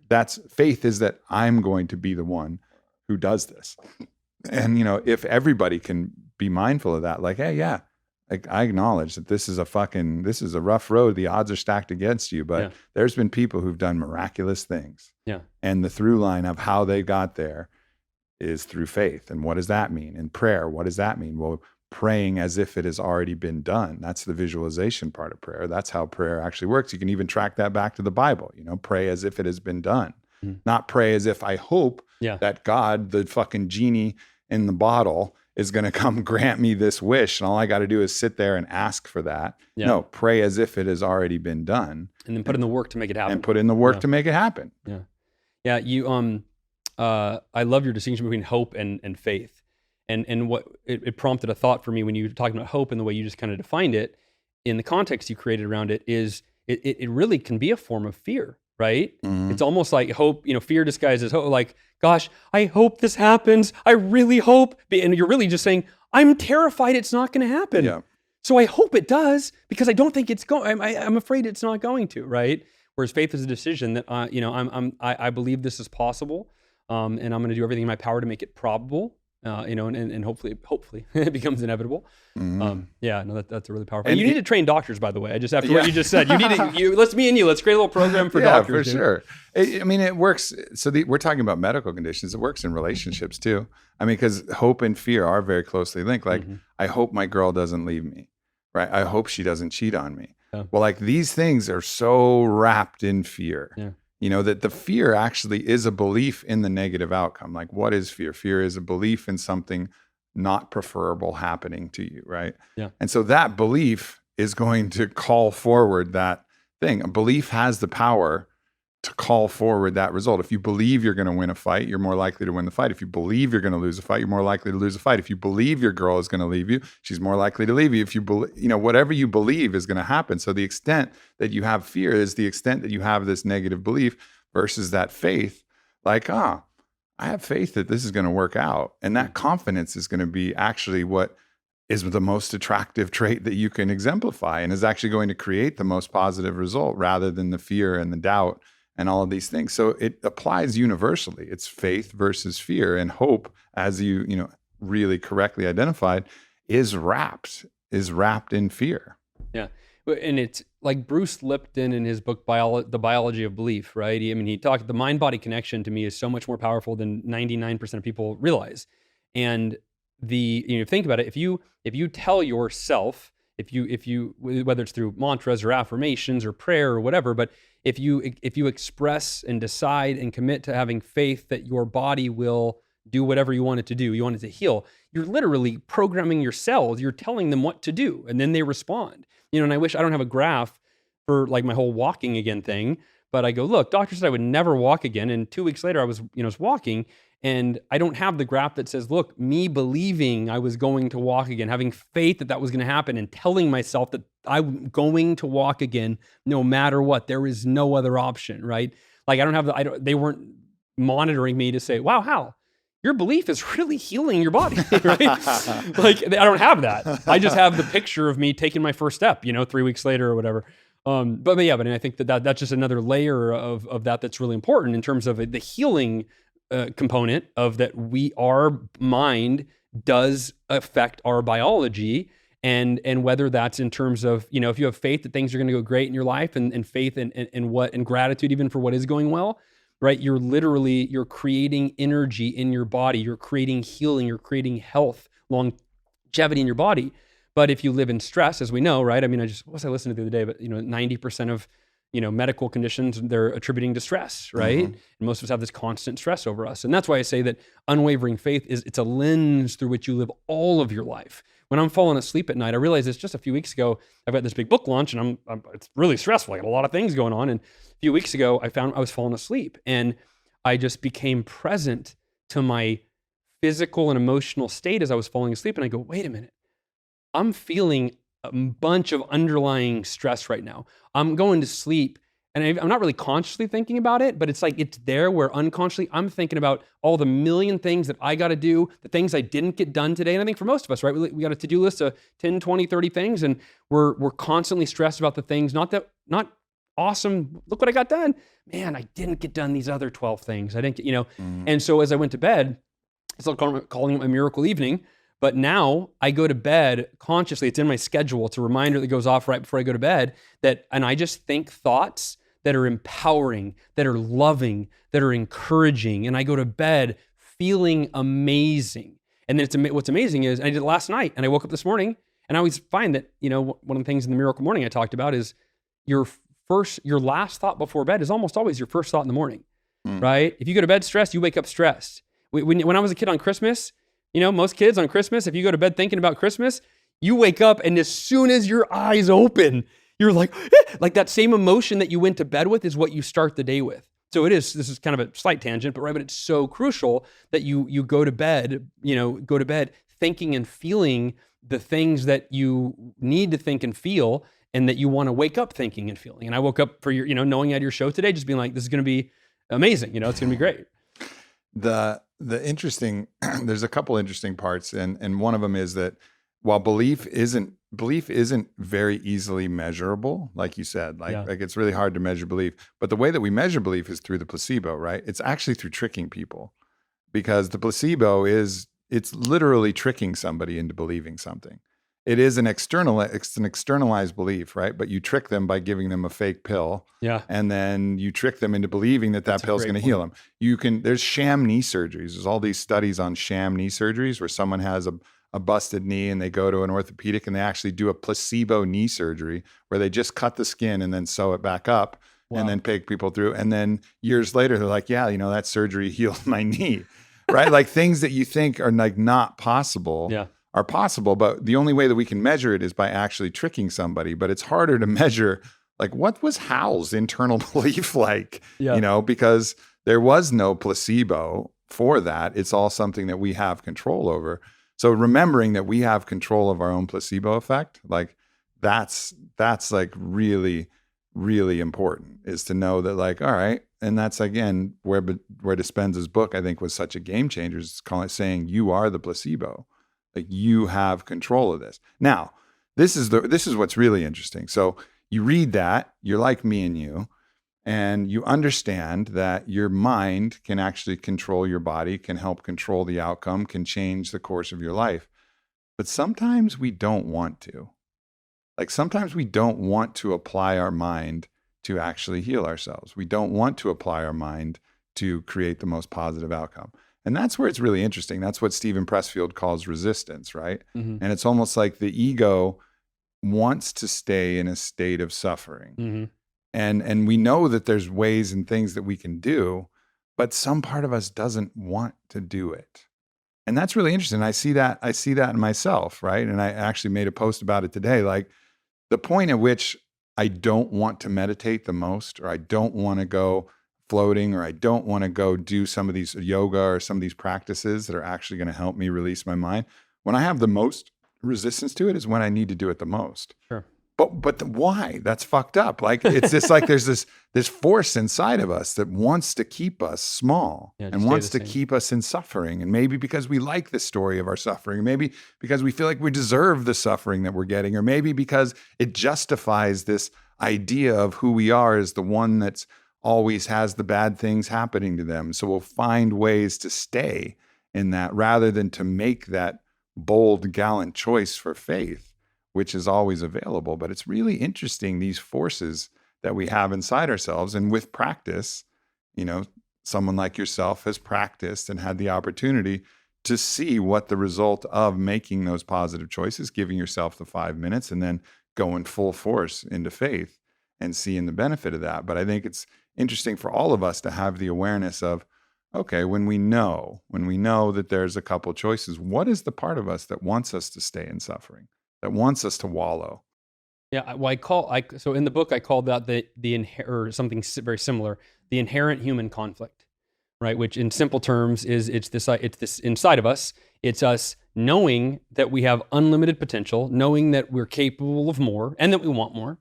That's faith, is that I'm going to be the one who does this. And, if everybody can be mindful of that, like, hey, I acknowledge that this is a rough road. The odds are stacked against you, but there's been people who've done miraculous things. Yeah. And the through line of how they got there is through faith. And what does that mean? And prayer, what does that mean? Well, praying as if it has already been done. That's the visualization part of prayer. That's how prayer actually works. You can even track that back to the Bible, pray as if it has been done, not pray as if I hope that God, the fucking genie in the bottle, is going to come grant me this wish, and all I got to do is sit there and ask for that. Yeah. No, pray as if it has already been done. And then put in the work to make it happen. And put in the work to make it happen. Yeah. Yeah, you I love your distinction between hope and faith. And what it prompted a thought for me when you were talking about hope and the way you just kind of defined it, in the context you created around it, is it really can be a form of fear, right? Mm-hmm. It's almost like hope, fear disguised as hope, like, gosh, I hope this happens. I really hope. And you're really just saying, I'm terrified it's not going to happen. Yeah. So I hope it does, because I don't think it's going, I'm afraid it's not going to, right? Whereas faith is a decision that, I believe this is possible, and I'm going to do everything in my power to make it probable. And hopefully it becomes inevitable. Mm-hmm. That's a really powerful. And you need to train doctors, by the way. Just after what you just said, you need to. Let's create a little program for doctors. For sure. It works. So we're talking about medical conditions. It works in relationships too. Because hope and fear are very closely linked. Like, I hope my girl doesn't leave me, right? I hope she doesn't cheat on me. Yeah. Well, like, these things are so wrapped in fear. Yeah. That the fear actually is a belief in the negative outcome. Like, what is fear? Fear is a belief in something not preferable happening to you, right? Yeah. And so that belief is going to call forward that thing. A belief has the power to call forward that result. If you believe you're going to win a fight, you're more likely to win the fight. If you believe you're going to lose a fight, you're more likely to lose a fight. If you believe your girl is going to leave you, she's more likely to leave you. If you believe, whatever you believe is going to happen. So the extent that you have fear is the extent that you have this negative belief, versus that faith, like, I have faith that this is going to work out. And that confidence is going to be actually what is the most attractive trait that you can exemplify, and is actually going to create the most positive result, rather than the fear and the doubt and all of these things. So it applies universally. It's faith versus fear, and hope, as you really correctly identified, is wrapped in fear. Yeah. And it's like Bruce Lipton in his book, The Biology of Belief, right? He talked, the mind-body connection to me is so much more powerful than 99% of people realize. And think about it, if you tell yourself, if you whether it's through mantras or affirmations or prayer or whatever, but if you express and decide and commit to having faith that your body will do whatever you want it to do, you want it to heal, you're literally programming your cells, you're telling them what to do, and then they respond. And I wish I don't have a graph for like my whole walking again thing, But I go, look, doctor said I would never walk again. And 2 weeks later, I was walking, and I don't have the graph that says, look, me believing I was going to walk again, having faith that was going to happen, and telling myself that I'm going to walk again no matter what. There is no other option, right? Like they weren't monitoring me to say, wow, Hal, your belief is really healing your body, right? Like, I don't have that. I just have the picture of me taking my first step, 3 weeks later or whatever. But I think that's just another layer of that's really important in terms of the healing component of that. Our mind does affect our biology, and whether that's in terms of, if you have faith that things are going to go great in your life, and faith and gratitude even for what is going well, right? You're creating energy in your body. You're creating healing. You're creating health, longevity in your body. But if you live in stress, as we know, right? I listened to the other day, but 90% of medical conditions, they're attributing to stress, right? Mm-hmm. And most of us have this constant stress over us. And that's why I say that unwavering faith it's a lens through which you live all of your life. When I'm falling asleep at night, I realized it's just a few weeks ago, I've got this big book launch, and it's really stressful. I got a lot of things going on. And a few weeks ago, I found I was falling asleep, and I just became present to my physical and emotional state as I was falling asleep. And I go, wait a minute, I'm feeling a bunch of underlying stress right now. I'm going to sleep, and I'm not really consciously thinking about it, but it's like it's there where unconsciously I'm thinking about all the million things that I got to do, the things I didn't get done today. And I think for most of us, right, we got a to-do list of 10, 20, 30 things, and we're constantly stressed about the things, not awesome, look what I got done. Man, I didn't get done these other 12 things. I didn't get, And so as I went to bed, it's like calling it my miracle evening. But now I go to bed consciously. It's in my schedule. It's a reminder that goes off right before I go to bed, and I just think thoughts that are empowering, that are loving, that are encouraging. And I go to bed feeling amazing. And then what's amazing is, and I did it last night, and I woke up this morning, and I always find that, one of the things in the Miracle Morning I talked about is your last thought before bed is almost always your first thought in the morning, right? If you go to bed stressed, you wake up stressed. When I was a kid on Christmas, most kids on Christmas, if you go to bed thinking about Christmas, you wake up, and as soon as your eyes open, you're like, like that same emotion that you went to bed with is what you start the day with. So this is kind of a slight tangent, but it's so crucial that you go to bed, thinking and feeling the things that you need to think and feel, and that you want to wake up thinking and feeling. And I woke up for knowing I had your show today, just being like, this is going to be amazing. It's going to be great. The interesting, there's a couple interesting parts, and one of them is that while belief isn't very easily measurable, like you said, like it's really hard to measure belief. But the way that we measure belief is through the placebo, right? It's actually through tricking people, because the placebo it's literally tricking somebody into believing something. It is an externalized belief, right? But you trick them by giving them a fake pill. Yeah. And then you trick them into believing that pill is going to heal them. There's sham knee surgeries. There's all these studies on sham knee surgeries where someone has a busted knee, and they go to an orthopedic, and they actually do a placebo knee surgery where they just cut the skin and then sew it back up. Wow. And then take people through. And then years later, they're like, yeah, that surgery healed my knee, right? Like things that you think are like not possible. Yeah. Are possible, but the only way that we can measure it is by actually tricking somebody. But it's harder to measure, like, what was Hal's internal belief like, because there was no placebo for that. It's all something that we have control over. So remembering that we have control of our own placebo effect, like that's like really, really important, is to know that, like, all right. And that's, again, where Dispenza's book, I think, was such a game changer, is saying you are the placebo. Like, you have control of this. Now, this is what's really interesting. So you read that, you're like me and you understand that your mind can actually control your body, can help control the outcome, can change the course of your life. But sometimes we don't want to. Like, sometimes we don't want to apply our mind to actually heal ourselves. We don't want to apply our mind to create the most positive outcome. And that's where it's really interesting. That's what Stephen Pressfield calls resistance, right? Mm-hmm. And it's almost like the ego wants to stay in a state of suffering. Mm-hmm. And we know that there's ways and things that we can do, but some part of us doesn't want to do it. And that's really interesting. I see that in myself, right? And I actually made a post about it today. Like, the point at which I don't want to meditate the most, or I don't want to go floating, or I don't want to go do some of these yoga or some of these practices that are actually going to help me release my mind. When I have the most resistance to it is when I need to do it the most. Sure. But why? That's fucked up. Like, it's just like there's this force inside of us that wants to keep us small and wants to keep us in suffering. And maybe because we like the story of our suffering, maybe because we feel like we deserve the suffering that we're getting, or maybe because it justifies this idea of who we are as the one that's always has the bad things happening to them. So we'll find ways to stay in that rather than to make that bold, gallant choice for faith, which is always available. But it's really interesting, these forces that we have inside ourselves. And with practice, someone like yourself has practiced and had the opportunity to see what the result of making those positive choices, giving yourself the 5 minutes and then going full force into faith and seeing the benefit of that. But I think it's interesting for all of us to have the awareness of, okay, when we know that there's a couple choices, what is the part of us that wants us to stay in suffering, that wants us to wallow? Yeah, well, so in the book I called that or something very similar, the inherent human conflict, right? Which in simple terms is it's this inside of us. It's us knowing that we have unlimited potential, knowing that we're capable of more and that we want more,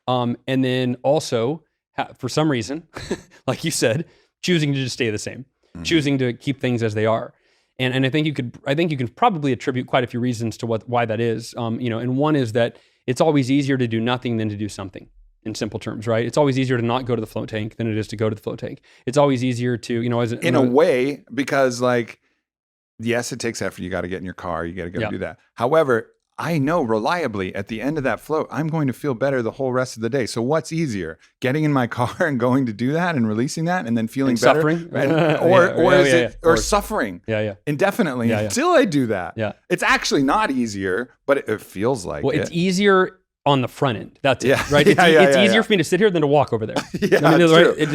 and then also for some reason, like you said, choosing to just stay the same, choosing to keep things as they are. And I think you can probably attribute quite a few reasons to why that is. And one is that it's always easier to do nothing than to do something, in simple terms, right? It's always easier to not go to the float tank than it is to go to the float tank. It's always easier to, in a way, because yes, it takes effort. You got to get in your car. You got to go do that. However, I know reliably at the end of that float, I'm going to feel better the whole rest of the day. So what's easier, getting in my car and going to do that and releasing that and then feeling better? Suffering? Or suffering indefinitely until I do that. Yeah. It's actually not easier, but it feels like it's easier on the front end. That's it, right? It's easier for me to sit here than to walk over there.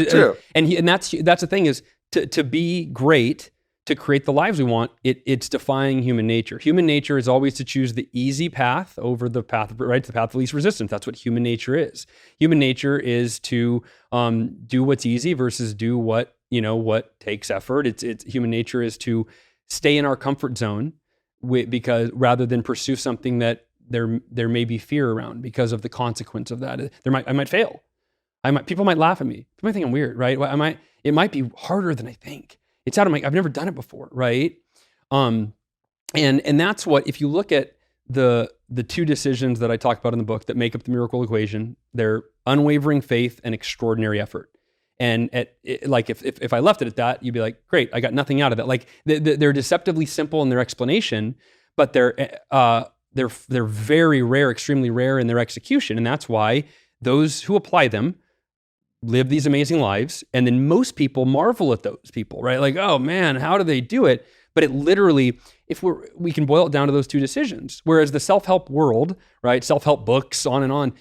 True. And that's the thing is to be great, to create the lives we want, it's defying human nature. Human nature is always to choose the easy path over the path, right? The path of least resistance. That's what human nature is. Human nature is to do what's easy versus do what takes effort. It's human nature is to stay in our comfort zone because rather than pursue something that there may be fear around because of the consequence of that. I might fail. People might laugh at me. People might think I'm weird, right? It might be harder than I think. It's out of I've never done it before, right? And that's what, if you look at the two decisions that I talk about in the book that make up the miracle equation, they're unwavering faith and extraordinary effort. And if I left it at that, you'd be like, great, I got nothing out of that. Like they're deceptively simple in their explanation, but they're very rare, extremely rare in their execution. And that's why those who apply them live these amazing lives. And then most people marvel at those people, right? Like, oh man, how do they do it? But it literally, we can boil it down to those two decisions. Whereas the self-help world, right? Self-help books, on and on,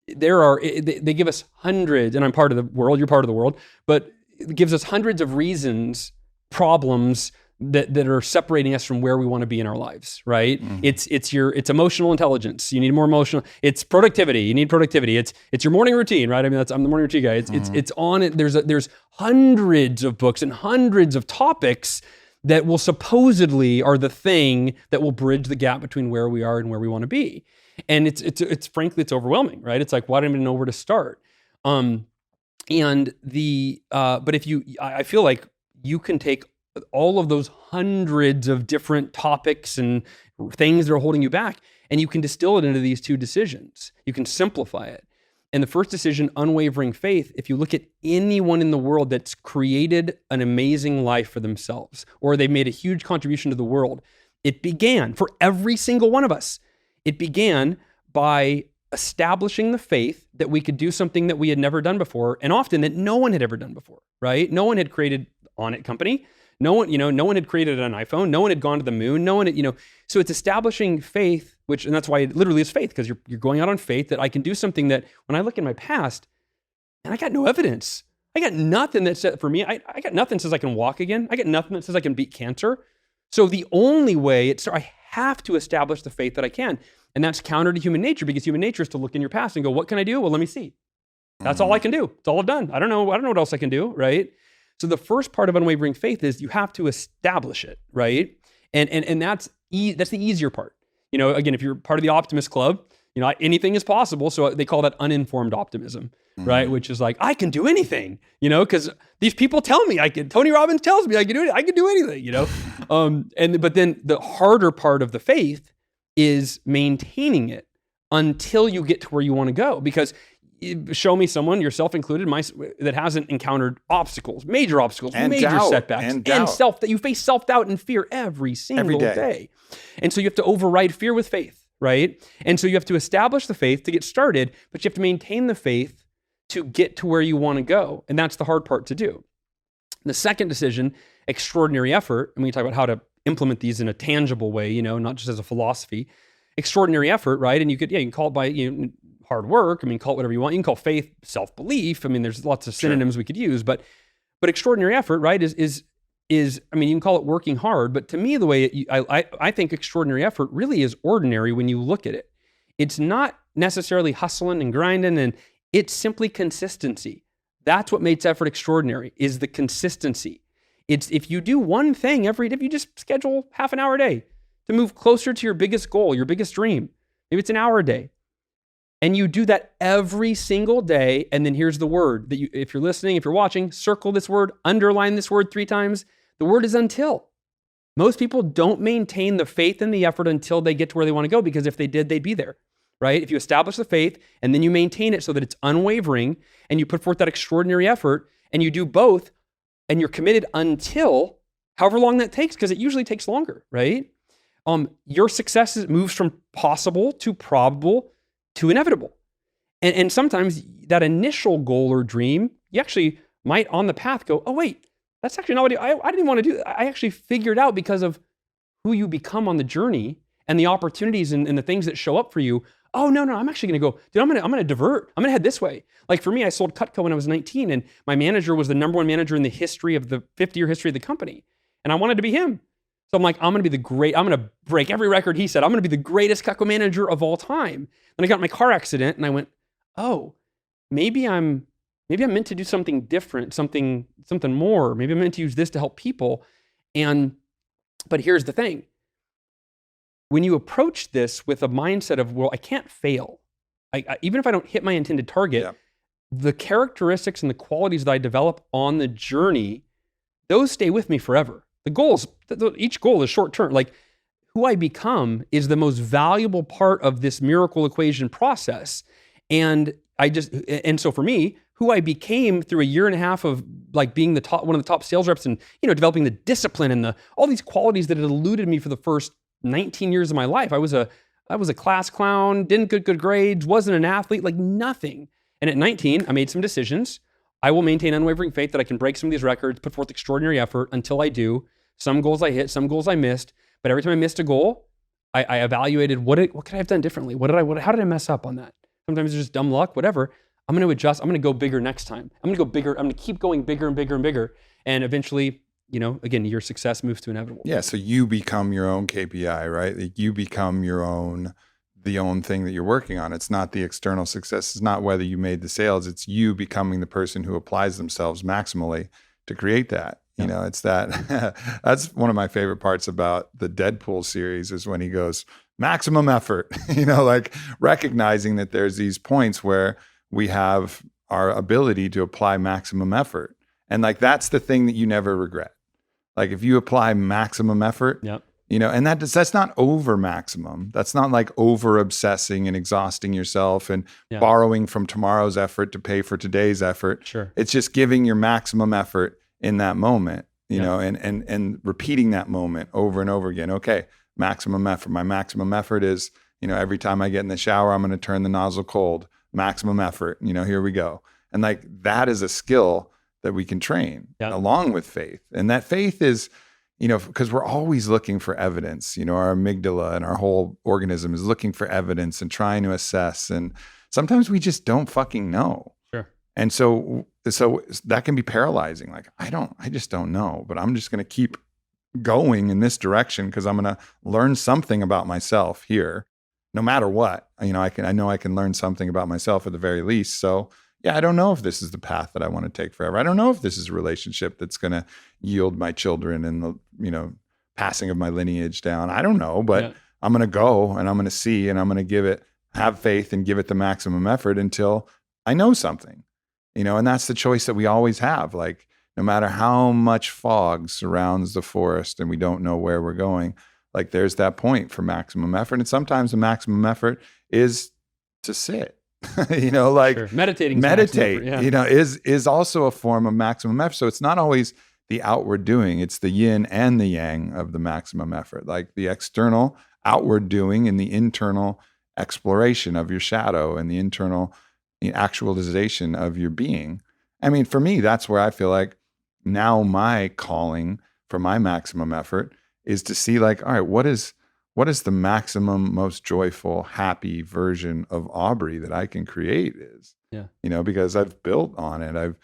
they give us hundreds, and I'm part of the world, you're part of the world, but it gives us hundreds of reasons, problems that are separating us from where we want to be in our lives, right? Mm-hmm. It's emotional intelligence. You need more emotional. It's productivity. You need productivity. It's your morning routine, right? I mean, I'm the morning routine guy. It's on it. There's hundreds of books and hundreds of topics that will supposedly are the thing that will bridge the gap between where we are and where we want to be. And it's frankly, it's overwhelming, right? It's like, why don't I even know where to start? But I feel like you can take all of those hundreds of different topics and things that are holding you back, and you can distill it into these two decisions. You can simplify it. And the first decision, unwavering faith, if you look at anyone in the world that's created an amazing life for themselves, or they've made a huge contribution to the world, it began, for every single one of us, it began by establishing the faith that we could do something that we had never done before, and often that no one had ever done before, right? No one had created Onnit company. No one had created an iPhone. No one had gone to the moon. No one had, so it's establishing faith, and that's why it literally is faith, because you're going out on faith that I can do something that when I look in my past, and I got no evidence. I got nothing that said, for me, I got nothing that says I can walk again. I got nothing that says I can beat cancer. So the only way I have to establish the faith that I can. And that's counter to human nature, because human nature is to look in your past and go, what can I do? Well, let me see. That's all I can do. It's all I've done. I don't know what else I can do, right? So the first part of unwavering faith is you have to establish it, right? And that's the easier part. Again, if you're part of the optimist club, anything is possible. So they call that uninformed optimism, right? Which is like, I can do anything, because these people tell me I can. Tony Robbins tells me I can do it. I can do anything, but then the harder part of the faith is maintaining it until you get to where you want to go. Because show me someone, yourself included, that hasn't encountered obstacles, major obstacles, and major doubt, setbacks, and that you face self-doubt and fear every single day. And so you have to override fear with faith, right? And so you have to establish the faith to get started, but you have to maintain the faith to get to where you want to go. And that's the hard part to do. The second decision, extraordinary effort, and we can talk about how to implement these in a tangible way, not just as a philosophy. Extraordinary effort, right? And you can call it by hard work. Call it whatever you want. You can call faith self-belief. There's lots of synonyms we could use, but extraordinary effort, right, is you can call it working hard, but to me, the way I think extraordinary effort really is ordinary when you look at it. It's not necessarily hustling and grinding, and it's simply consistency. That's what makes effort extraordinary, is the consistency. It's if you do one thing every day, if you just schedule half an hour a day to move closer to your biggest goal, your biggest dream, maybe it's an hour a day, and you do that every single day, and then here's the word that if you're listening, if you're watching, circle this word, underline this word 3 times. The word is until. Most people don't maintain the faith and the effort until they get to where they want to go, because if they did, they'd be there, right? If you establish the faith and then you maintain it so that it's unwavering, and you put forth that extraordinary effort, and you do both, and you're committed until however long that takes, because it usually takes longer, right? Your success moves from possible to probable to inevitable. And sometimes that initial goal or dream, you actually might on the path go, oh wait, that's actually not what I didn't want to do. I actually figured out, because of who you become on the journey and the opportunities and the things that show up for you. Oh no, I'm actually going to go, dude, I'm going to divert. I'm going to head this way. Like for me, I sold Cutco when I was 19, and my manager was the number one manager in the history of the 50-year history of the company. And I wanted to be him. So I'm like, I'm going to break every record he said. I'm going to be the greatest Cutco manager of all time. Then I got in my car accident, and I went, oh, maybe I'm meant to do something different, something more. Maybe I'm meant to use this to help people. But here's the thing. When you approach this with a mindset of, well, I can't fail. Even if I don't hit my intended target, the characteristics and the qualities that I develop on the journey, those stay with me forever. The goals, each goal is short term. Like who I become is the most valuable part of this miracle equation process. And so for me, who I became through a year and a half of like being one of the top sales reps and, developing the discipline and all these qualities that had eluded me for the first 19 years of my life. I was a class clown, didn't get good grades, wasn't an athlete, like nothing. And at 19, I made some decisions. I will maintain unwavering faith that I can break some of these records, put forth extraordinary effort until I do. Some goals I hit, some goals I missed. But every time I missed a goal, I evaluated what could I have done differently? How did I mess up on that? Sometimes it's just dumb luck, whatever. I'm going to adjust. I'm going to go bigger next time. I'm going to go bigger. I'm going to keep going bigger and bigger and bigger. And eventually, again, your success moves to inevitable. Yeah. So you become your own KPI, right? Like you become the own thing that you're working on. It's not the external success. It's not whether you made the sales. It's you becoming the person who applies themselves maximally to create that. It's that. That's one of my favorite parts about the Deadpool series is when he goes maximum effort, like recognizing that there's these points where we have our ability to apply maximum effort. And like, that's the thing that you never regret. Like if you apply maximum effort, and that's not over maximum. That's not like over obsessing and exhausting yourself and borrowing from tomorrow's effort to pay for today's effort. Sure. It's just giving your maximum effort in that moment, and repeating that moment over and over again. Okay, maximum effort. My maximum effort is, every time I get in the shower, I'm going to turn the nozzle cold. Maximum effort, here we go. And like that is a skill that we can train along with faith. And that faith is, because we're always looking for evidence, our amygdala and our whole organism is looking for evidence and trying to assess. And sometimes we just don't fucking know. Sure. And so that can be paralyzing. Like, I just don't know, but I'm just going to keep going in this direction because I'm going to learn something about myself here, no matter what. I know I can learn something about myself at the very least. So yeah, I don't know if this is the path that I want to take forever. I don't know if this is a relationship that's going to yield my children and the, passing of my lineage down. I don't know, but I'm going to go and I'm going to see, and I'm going to have faith and give it the maximum effort until I know something, and that's the choice that we always have. Like, no matter how much fog surrounds the forest and we don't know where we're going, like there's that point for maximum effort. And sometimes the maximum effort is to sit. Sure. Meditate, is also a form of maximum effort. So it's not always the outward doing, it's the yin and the yang of the maximum effort, like the external outward doing and the internal exploration of your shadow and the internal actualization of your being. I mean, for me, that's where I feel like now my calling for my maximum effort is to see, like, all right, what is the maximum, most joyful, happy version of Aubrey that I can create is, because I've built on it.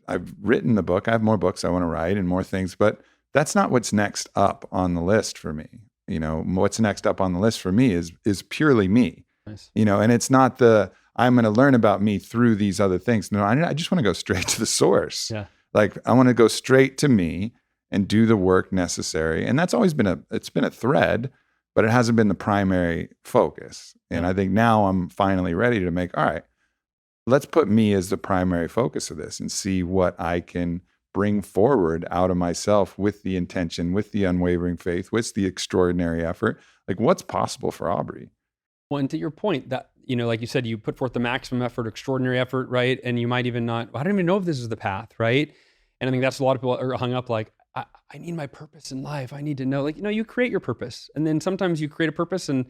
I've written the book. I have more books I want to write and more things, but that's not what's next up on the list for me. What's next up on the list for me is purely me. Nice. And it's not I'm going to learn about me through these other things. No, I just want to go straight to the source. Yeah. Like, I want to go straight to me and do the work necessary. And that's always been it's been a thread, but it hasn't been the primary focus. And I think now I'm finally ready to make, all right, let's put me as the primary focus of this and see what I can bring forward out of myself with the intention, with the unwavering faith, with the extraordinary effort. Like, what's possible for Aubrey? Well, and to your point, that, like you said, you put forth the maximum effort, extraordinary effort, right? And you might even not, I don't even know if this is the path, right? And I think that's a lot of people are hung up like, I need my purpose in life. I need to know, like, you create your purpose. And then sometimes you create a purpose and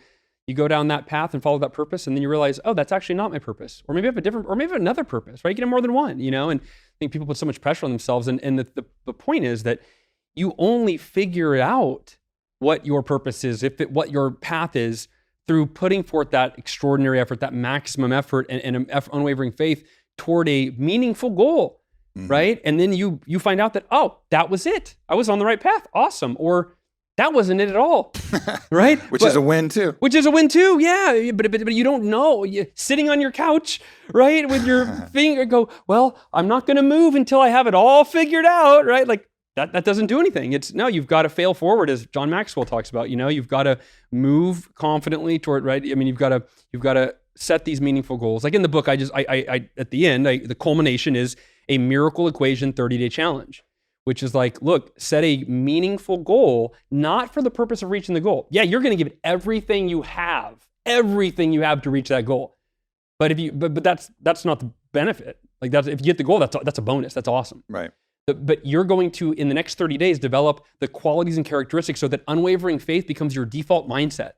you go down that path and follow that purpose. And then you realize, oh, that's actually not my purpose. Or maybe I have another purpose, right? You can have more than one, And I think people put so much pressure on themselves. And the point is that you only figure out what your purpose is, what your path is, through putting forth that extraordinary effort, that maximum effort and an unwavering faith toward a meaningful goal. Mm-hmm. Right? And then you find out that, oh, that was it. I was on the right path. Awesome. Or that wasn't it at all. Right? Which is a win too. Yeah. But you don't know. You're sitting on your couch, right? With your finger go, well, I'm not going to move until I have it all figured out. Right? Like that doesn't do anything. You've got to fail forward, as John Maxwell talks about. You've got to move confidently toward, right? I mean, you've got to set these meaningful goals. Like in the book, I at the end, the culmination is a miracle equation 30-day challenge, which is like, look, set a meaningful goal, not for the purpose of reaching the goal. Yeah, you're going to give it everything you have to reach that goal. But but that's not the benefit. Like if you get the goal, that's a bonus. That's awesome. Right. But you're going to, in the next 30 days, develop the qualities and characteristics so that unwavering faith becomes your default mindset,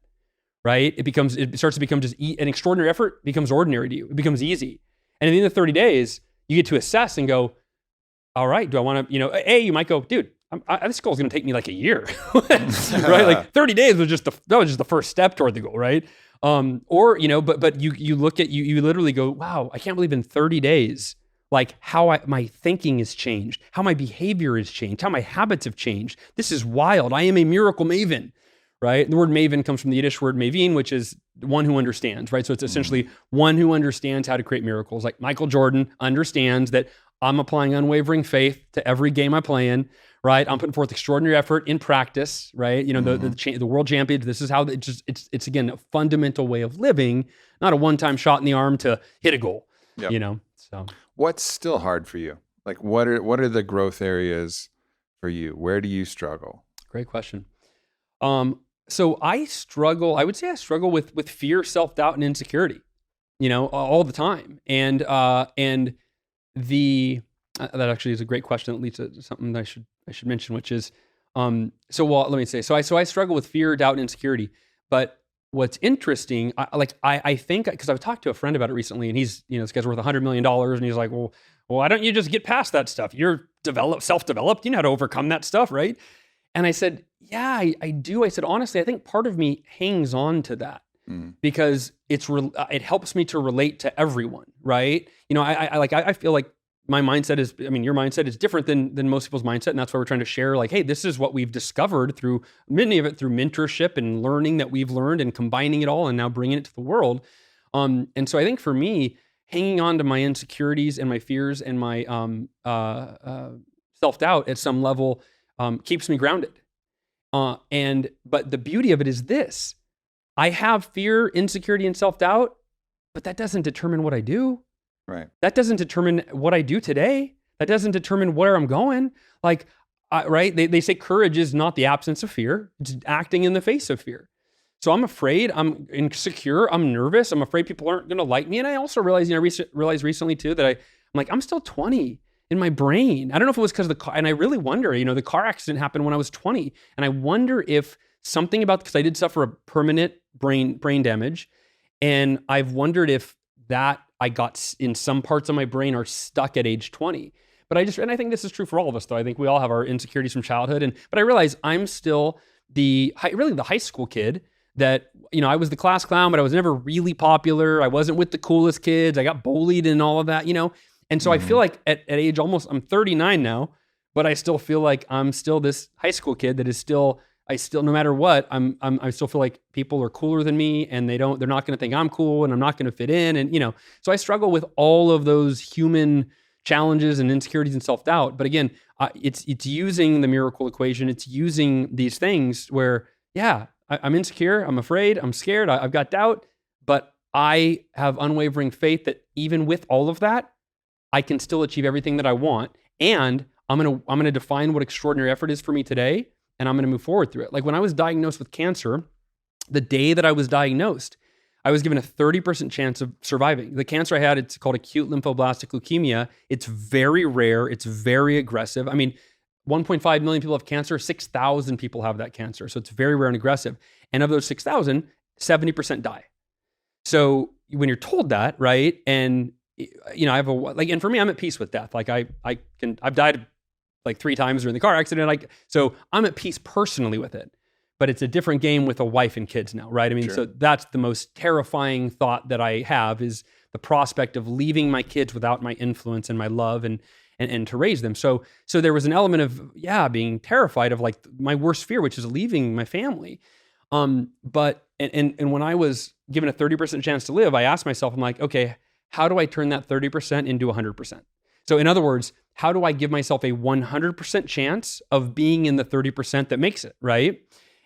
right? It starts to become just an extraordinary effort becomes ordinary to you. It becomes easy. And at the end of 30 days, you get to assess and go, all right, do I want to, you might go, dude, this goal is going to take me like a year, right? Like 30 days was just the first step toward the goal, right? But you look at, you literally go, wow, I can't believe in 30 days, like how my thinking has changed, how my behavior has changed, how my habits have changed. This is wild. I am a miracle maven, right? The word maven comes from the Yiddish word mavin, which is one who understands, right? So it's essentially one who understands how to create miracles. Like Michael Jordan understands that I'm applying unwavering faith to every game I play in, right? I'm putting forth extraordinary effort in practice, right? The world champion, this is how it's again, a fundamental way of living, not a one-time shot in the arm to hit a goal, so. What's still hard for you? Like what are the growth areas for you? Where do you struggle? Great question. So I would say I struggle with fear, self-doubt, and insecurity, all the time. And that actually is a great question that leads to something that I should mention, which is, let me say, so I struggle with fear, doubt, and insecurity. But what's interesting, I think, because I've talked to a friend about it recently, and he's, this guy's worth $100 million, and he's like, well, why don't you just get past that stuff? You're self-developed, you know how to overcome that stuff, right? And I said, yeah, I do. I said, honestly, I think part of me hangs on to that because it helps me to relate to everyone, right? I feel like my mindset is, your mindset is different than most people's mindset. And that's why we're trying to share like, hey, this is what we've discovered through many of it through mentorship and learning that we've learned and combining it all and now bringing it to the world. And so I think for me, hanging on to my insecurities and my fears and my self-doubt at some level keeps me grounded. But the beauty of it is this: I have fear, insecurity, and self-doubt, but that doesn't determine what I do. Right. That doesn't determine what I do today. That doesn't determine where I'm going. Like, right? They say courage is not the absence of fear. It's acting in the face of fear. So I'm afraid, I'm insecure, I'm nervous, I'm afraid people aren't going to like me. And I also realized, realized recently too that I'm still 20 in my brain. I don't know if it was because of the car, and I really wonder, the car accident happened when I was 20. And I wonder if something about, because I did suffer a permanent brain damage. And I've wondered if that I got in some parts of my brain are stuck at age 20. But I think this is true for all of us though. I think we all have our insecurities from childhood. But I realize I'm still the high school kid that, I was the class clown, but I was never really popular. I wasn't with the coolest kids. I got bullied and all of that, And so I feel like at age I'm 39 now, but I still feel like I'm still this high school kid that is no matter what, I still feel like people are cooler than me and they're not going to think I'm cool and I'm not going to fit in. And, so I struggle with all of those human challenges and insecurities and self-doubt. But again, it's using the miracle equation. It's using these things where, I'm insecure, I'm afraid, I'm scared, I've got doubt, but I have unwavering faith that even with all of that, I can still achieve everything that I want. And I'm going to define what extraordinary effort is for me today. And I'm going to move forward through it. Like when I was diagnosed with cancer, the day that I was diagnosed, I was given a 30% chance of surviving. The cancer I had, it's called acute lymphoblastic leukemia. It's very rare. It's very aggressive. 1.5 million people have cancer. 6,000 people have that cancer. So it's very rare and aggressive. And of those 6,000, 70% die. So when you're told that, right? And I have and for me, I'm at peace with death. Like I've died like 3 times during the car accident. So I'm at peace personally with it, but it's a different game with a wife and kids now, right? Sure. So that's the most terrifying thought that I have is the prospect of leaving my kids without my influence and my love and to raise them. So there was an element of, being terrified of like my worst fear, which is leaving my family. But when I was given a 30% chance to live, I asked myself, I'm like, okay, how do I turn that 30% into 100%? So in other words, how do I give myself a 100% chance of being in the 30% that makes it, right?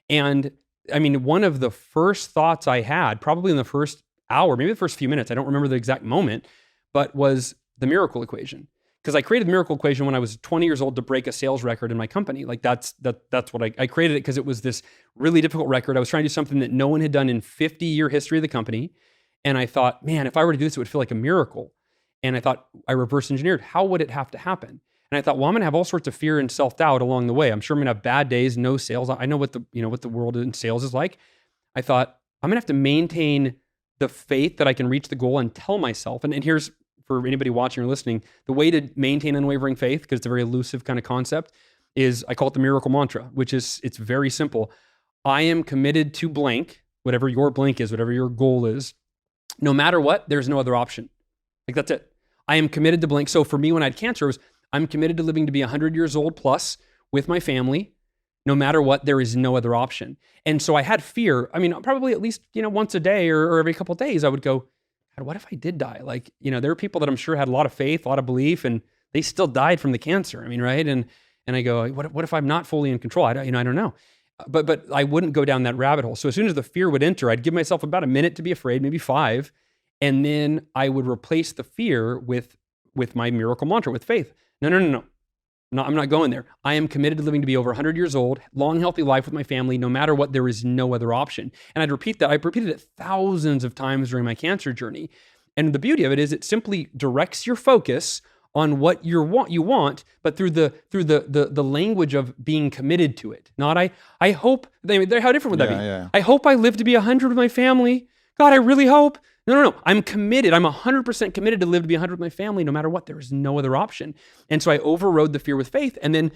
And one of the first thoughts I had, probably in the first hour, maybe the first few minutes, I don't remember the exact moment, but was the miracle equation. Because I created the miracle equation when I was 20 years old to break a sales record in my company. Like that's what I created it because it was this really difficult record. I was trying to do something that no one had done in 50-year history of the company. And I thought, man, if I were to do this, it would feel like a miracle. And I thought, I reverse engineered, how would it have to happen? And I thought, well, I'm going to have all sorts of fear and self-doubt along the way. I'm sure I'm going to have bad days, no sales. I know what the world in sales is like. I thought, I'm going to have to maintain the faith that I can reach the goal and tell myself. And here's, for anybody watching or listening, the way to maintain unwavering faith, because it's a very elusive kind of concept, is I call it the miracle mantra, which is, it's very simple. I am committed to blank, whatever your blank is, whatever your goal is. No matter what, there's no other option. Like that's it. I am committed to blank. So for me, when I had cancer, it was, I'm committed to living to be 100 years old plus with my family. No matter what, there is no other option. And so I had fear. Probably at least, once a day or every couple of days, I would go, God, what if I did die? Like, there are people that I'm sure had a lot of faith, a lot of belief, and they still died from the cancer. Right? And I go, what if I'm not fully in control? I don't know. But I wouldn't go down that rabbit hole. So as soon as the fear would enter, I'd give myself about a minute to be afraid, maybe 5. And then I would replace the fear with my miracle mantra, with faith. No. I'm not going there. I am committed to living to be over 100 years old, long, healthy life with my family. No matter what, there is no other option. And I'd repeat that. I repeated it thousands of times during my cancer journey. And the beauty of it is it simply directs your focus on what you want, but through the language of being committed to it. Not I hope. How different would that be? Yeah. I hope I live to be 100 with my family. God, I really hope. No. I'm committed. I'm 100% committed to live to be 100 with my family, no matter what. There is no other option. And so I overrode the fear with faith. And then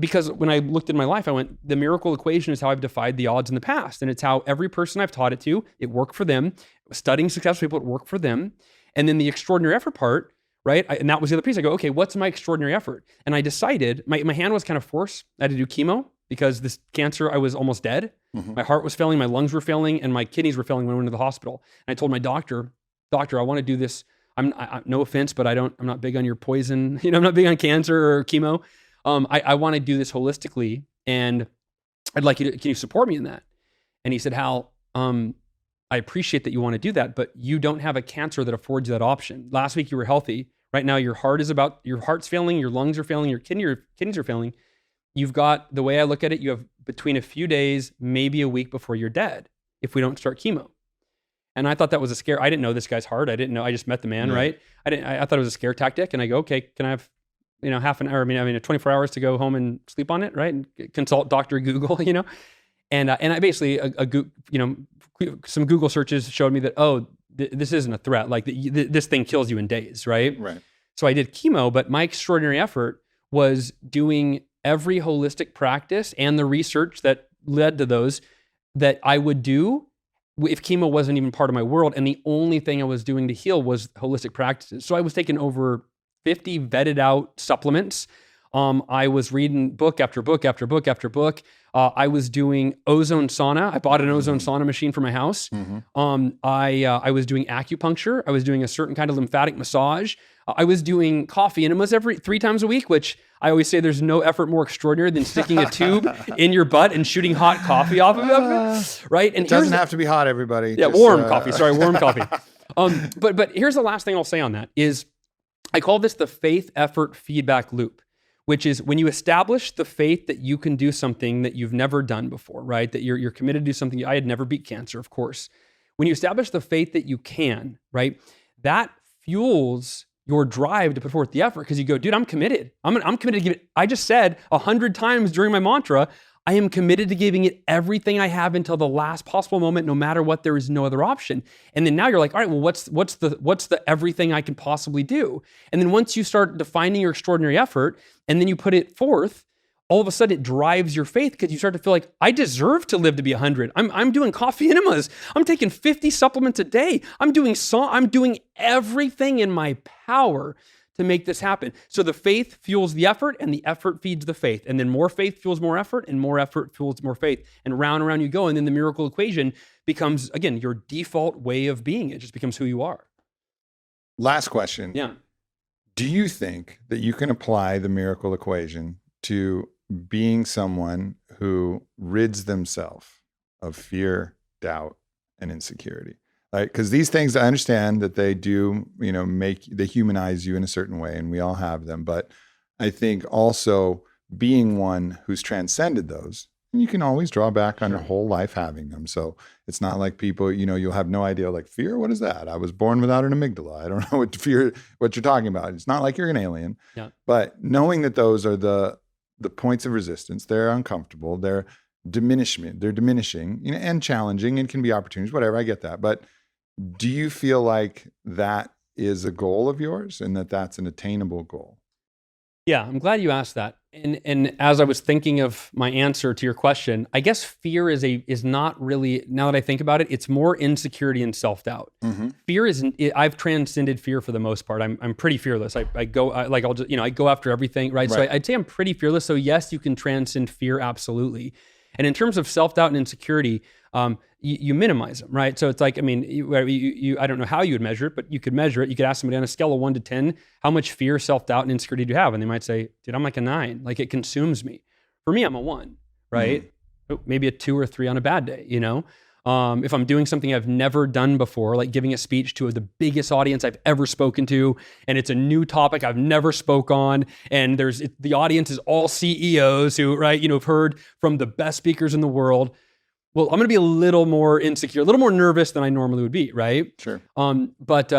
because when I looked at my life, I went, the miracle equation is how I've defied the odds in the past. And it's how every person I've taught it to, it worked for them. Studying successful people, it worked for them. And then the extraordinary effort part right? And that was the other piece. I go, okay, what's my extraordinary effort? And I decided, my hand was kind of forced. I had to do chemo because this cancer, I was almost dead. My heart was failing, my lungs were failing, and my kidneys were failing when I went to the hospital. And I told my doctor, I want to do this. No offense, but I'm not big on your poison. I'm not big on cancer or chemo. I want to do this holistically, and I'd like can you support me in that? And he said, Hal, I appreciate that you want to do that, but you don't have a cancer that affords you that option. Last week you were healthy. Right now your heart's failing, your lungs are failing, your kidneys are failing. You've got, the way I look at it, you have between a few days, maybe a week before you're dead if we don't start chemo. And I thought that was a scare. I didn't know this guy's heart. I didn't know. I just met the man, right? I thought it was a scare tactic. And I go, okay, can I have, half an hour? 24 hours to go home and sleep on it, right? And consult Dr. Google, And I basically, some Google searches showed me that, this isn't a threat. Like this thing kills you in days, right? Right. So I did chemo, but my extraordinary effort was doing every holistic practice and the research that led to those that I would do if chemo wasn't even part of my world. And the only thing I was doing to heal was holistic practices. So I was taking over 50 vetted out supplements. I was reading book after book after book after book. I was doing ozone sauna. I bought an ozone sauna machine for my house. I was doing acupuncture. I was doing a certain kind of lymphatic massage. I was doing coffee enemas 3 times a week, which I always say there's no effort more extraordinary than sticking a tube in your butt and shooting hot coffee off of it, right? And it doesn't have to be hot, everybody. Yeah, warm coffee. Sorry, warm coffee. But here's the last thing I'll say on that is I call this the faith effort feedback loop, which is when you establish the faith that you can do something that you've never done before, right? That you're committed to do something. I had never beat cancer, of course. When you establish the faith that you can, right? That fuels your drive to put forth the effort because you go, dude, I'm committed. I'm committed to give it. I just said 100 times during my mantra, I am committed to giving it everything I have until the last possible moment, no matter what. There is no other option. And then now you're like, all right, well, what's the everything I can possibly do? And then once you start defining your extraordinary effort, and then you put it forth, all of a sudden it drives your faith because you start to feel like I deserve to live to be 100. I'm doing coffee enemas. I'm taking 50 supplements a day. I'm doing everything in my power to make this happen. So the faith fuels the effort, and the effort feeds the faith. And then more faith fuels more effort, and more effort fuels more faith. And round you go. And then the miracle equation becomes, again, your default way of being. It just becomes who you are. Last question. Yeah. Do you think that you can apply the miracle equation to being someone who rids themselves of fear, doubt, and insecurity? Right? Because these things, I understand that they do, they humanize you in a certain way, and we all have them. But I think also being one who's transcended those, and you can always draw back on your whole life having them. So it's not like people, you'll have no idea, like, fear, what is that? I was born without an amygdala. I don't know what you're talking about. It's not like you're an alien. Yeah. But knowing that those are the points of resistance, they're uncomfortable, they're diminishing, and challenging, and can be opportunities, whatever, I get that. But do you feel like that is a goal of yours and that that's an attainable goal? Yeah, I'm glad you asked that. And as I was thinking of my answer to your question, I guess fear is not really, now that I think about it, it's more insecurity and self-doubt. Mm-hmm. Fear I've transcended fear for the most part. I'm pretty fearless. I go after everything, right? So I'd say I'm pretty fearless. So yes, you can transcend fear, absolutely. And in terms of self-doubt and insecurity, you minimize them, right? So it's like, I don't know how you would measure it, but you could measure it. You could ask somebody on a scale of 1 to 10, how much fear, self-doubt, and insecurity do you have? And they might say, dude, I'm like a 9. Like, it consumes me. For me, I'm a 1, right? Mm-hmm. Maybe a 2 or 3 on a bad day, If I'm doing something I've never done before, like giving a speech to the biggest audience I've ever spoken to, and it's a new topic I've never spoke on, and the audience is all CEOs who, right, have heard from the best speakers in the world. Well, I'm going to be a little more insecure, a little more nervous than I normally would be, right? Sure. But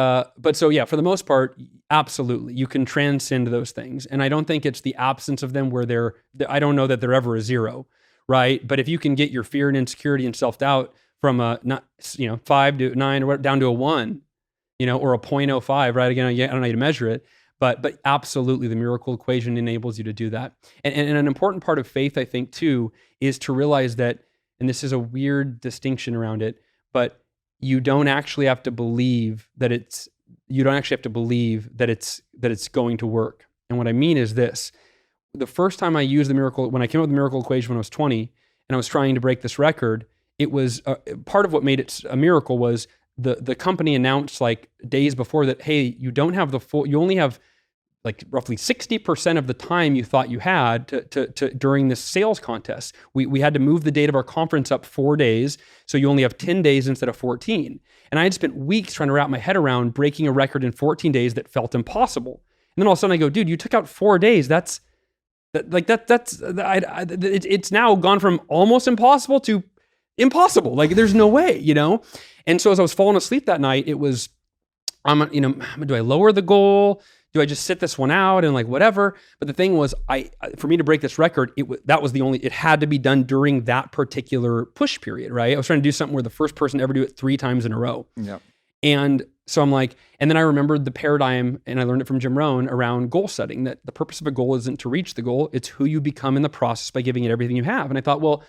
so yeah, for the most part, absolutely, you can transcend those things, and I don't think it's the absence of them where I don't know that they're ever a 0, right? But if you can get your fear and insecurity and self-doubt from a 5 to 9 or down to a 1, or a 0.05, right? Again, I don't know how to measure it, but absolutely, the miracle equation enables you to do that. And an important part of faith, I think, too, is to realize that. And this is a weird distinction around it, but you don't actually have to believe that you don't actually have to believe that it's going to work. And what I mean is this: the first time I used the miracle, when I came up with the miracle equation when I was 20, and I was trying to break this record, it was part of what made it a miracle was the company announced like days before that, hey, you only have like roughly 60% of the time you thought you had to during this sales contest. We had to move the date of our conference up 4 days, so you only have 10 days instead of 14. And I had spent weeks trying to wrap my head around breaking a record in 14 days that felt impossible. And then all of a sudden I go, dude, you took out 4 days. It's now gone from almost impossible to impossible. Like there's no way, you know? And so as I was falling asleep that night, it was, do I lower the goal? Do I just sit this one out and like whatever? But the thing was, for me to break this record, it had to be done during that particular push period, right? I was trying to do something where the first person to ever do it 3 times in a row. Yeah. And so I'm like, and then I remembered the paradigm, and I learned it from Jim Rohn around goal setting, that the purpose of a goal isn't to reach the goal, it's who you become in the process by giving it everything you have. And I thought, well,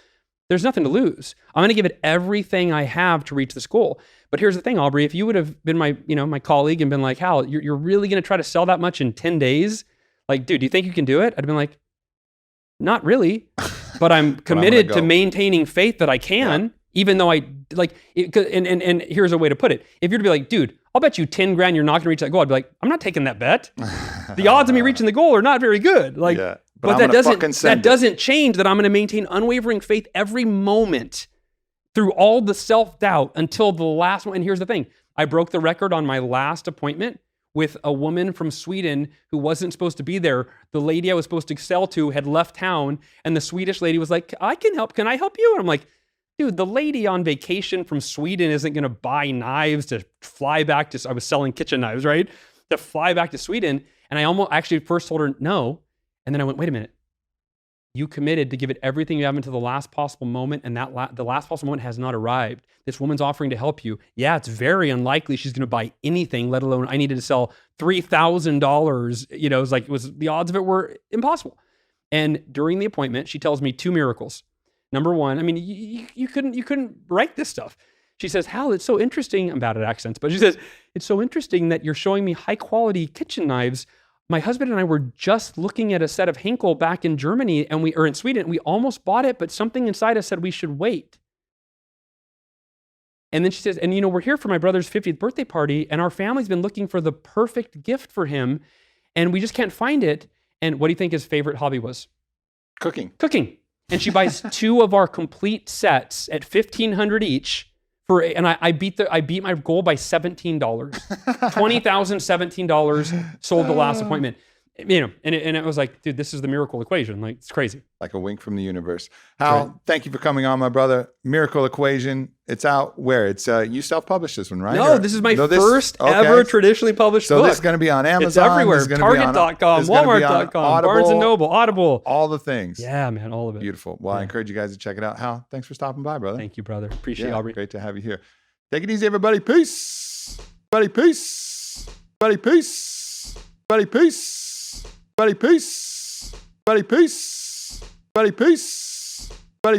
there's nothing to lose. I'm going to give it everything I have to reach this goal. But here's the thing, Aubrey, if you would have been my colleague and been like, Hal, you're really going to try to sell that much in 10 days? Like, dude, do you think you can do it? I'd have been like, not really, but I'm committed to maintaining faith that I can, even though I like it. And here's a way to put it. If you're to be like, dude, I'll bet you 10 grand you're not going to reach that goal, I'd be like, I'm not taking that bet. The odds of me reaching the goal are not very good. Like, but that doesn't change that I'm going to maintain unwavering faith every moment through all the self-doubt until the last one. And here's the thing. I broke the record on my last appointment with a woman from Sweden who wasn't supposed to be there. The lady I was supposed to sell to had left town, and the Swedish lady was like, I can help. Can I help you? And I'm like, dude, the lady on vacation from Sweden isn't going to buy knives to fly back to, I was selling kitchen knives, right? To fly back to Sweden. And I almost actually first told her no. And then I went, wait a minute. You committed to give it everything you have until the last possible moment, and the last possible moment has not arrived. This woman's offering to help you. Yeah, it's very unlikely she's going to buy anything, let alone I needed to sell $3,000. You know, the odds of it were impossible. And during the appointment, she tells me 2 miracles. Number one, I mean, you couldn't write this stuff. She says, Hal, it's so interesting. I'm bad at accents, but she says, it's so interesting that you're showing me high quality kitchen knives. My husband and I were just looking at a set of Henkel back in Germany or in Sweden. We almost bought it, but something inside us said we should wait. And then she says, and we're here for my brother's 50th birthday party, and our family's been looking for the perfect gift for him, and we just can't find it. And what do you think his favorite hobby was? Cooking. And she buys 2 of our complete sets at $1,500 each. And I beat my goal by $17. $20,000, $17 sold the last appointment. And it was like, dude, this is the miracle equation. Like, it's crazy. Like a wink from the universe. Hal, Thank you for coming on, my brother. Miracle Equation. It's out where? It's you self-published this one, right? No, this is my first ever traditionally published book. So this is going to be on Amazon. It's everywhere. Target.com, Walmart.com, Barnes & Noble, Audible. All the things. Yeah, man, all of it. Beautiful. Well, I encourage you guys to check it out. Hal, thanks for stopping by, brother. Thank you, brother. Appreciate it, Aubrey. Great to have you here. Take it easy, everybody. Peace. Buddy, peace. Buddy, peace. Buddy, peace. Buddy, peace. Buddy, peace. Buddy, peace. Buddy, peace.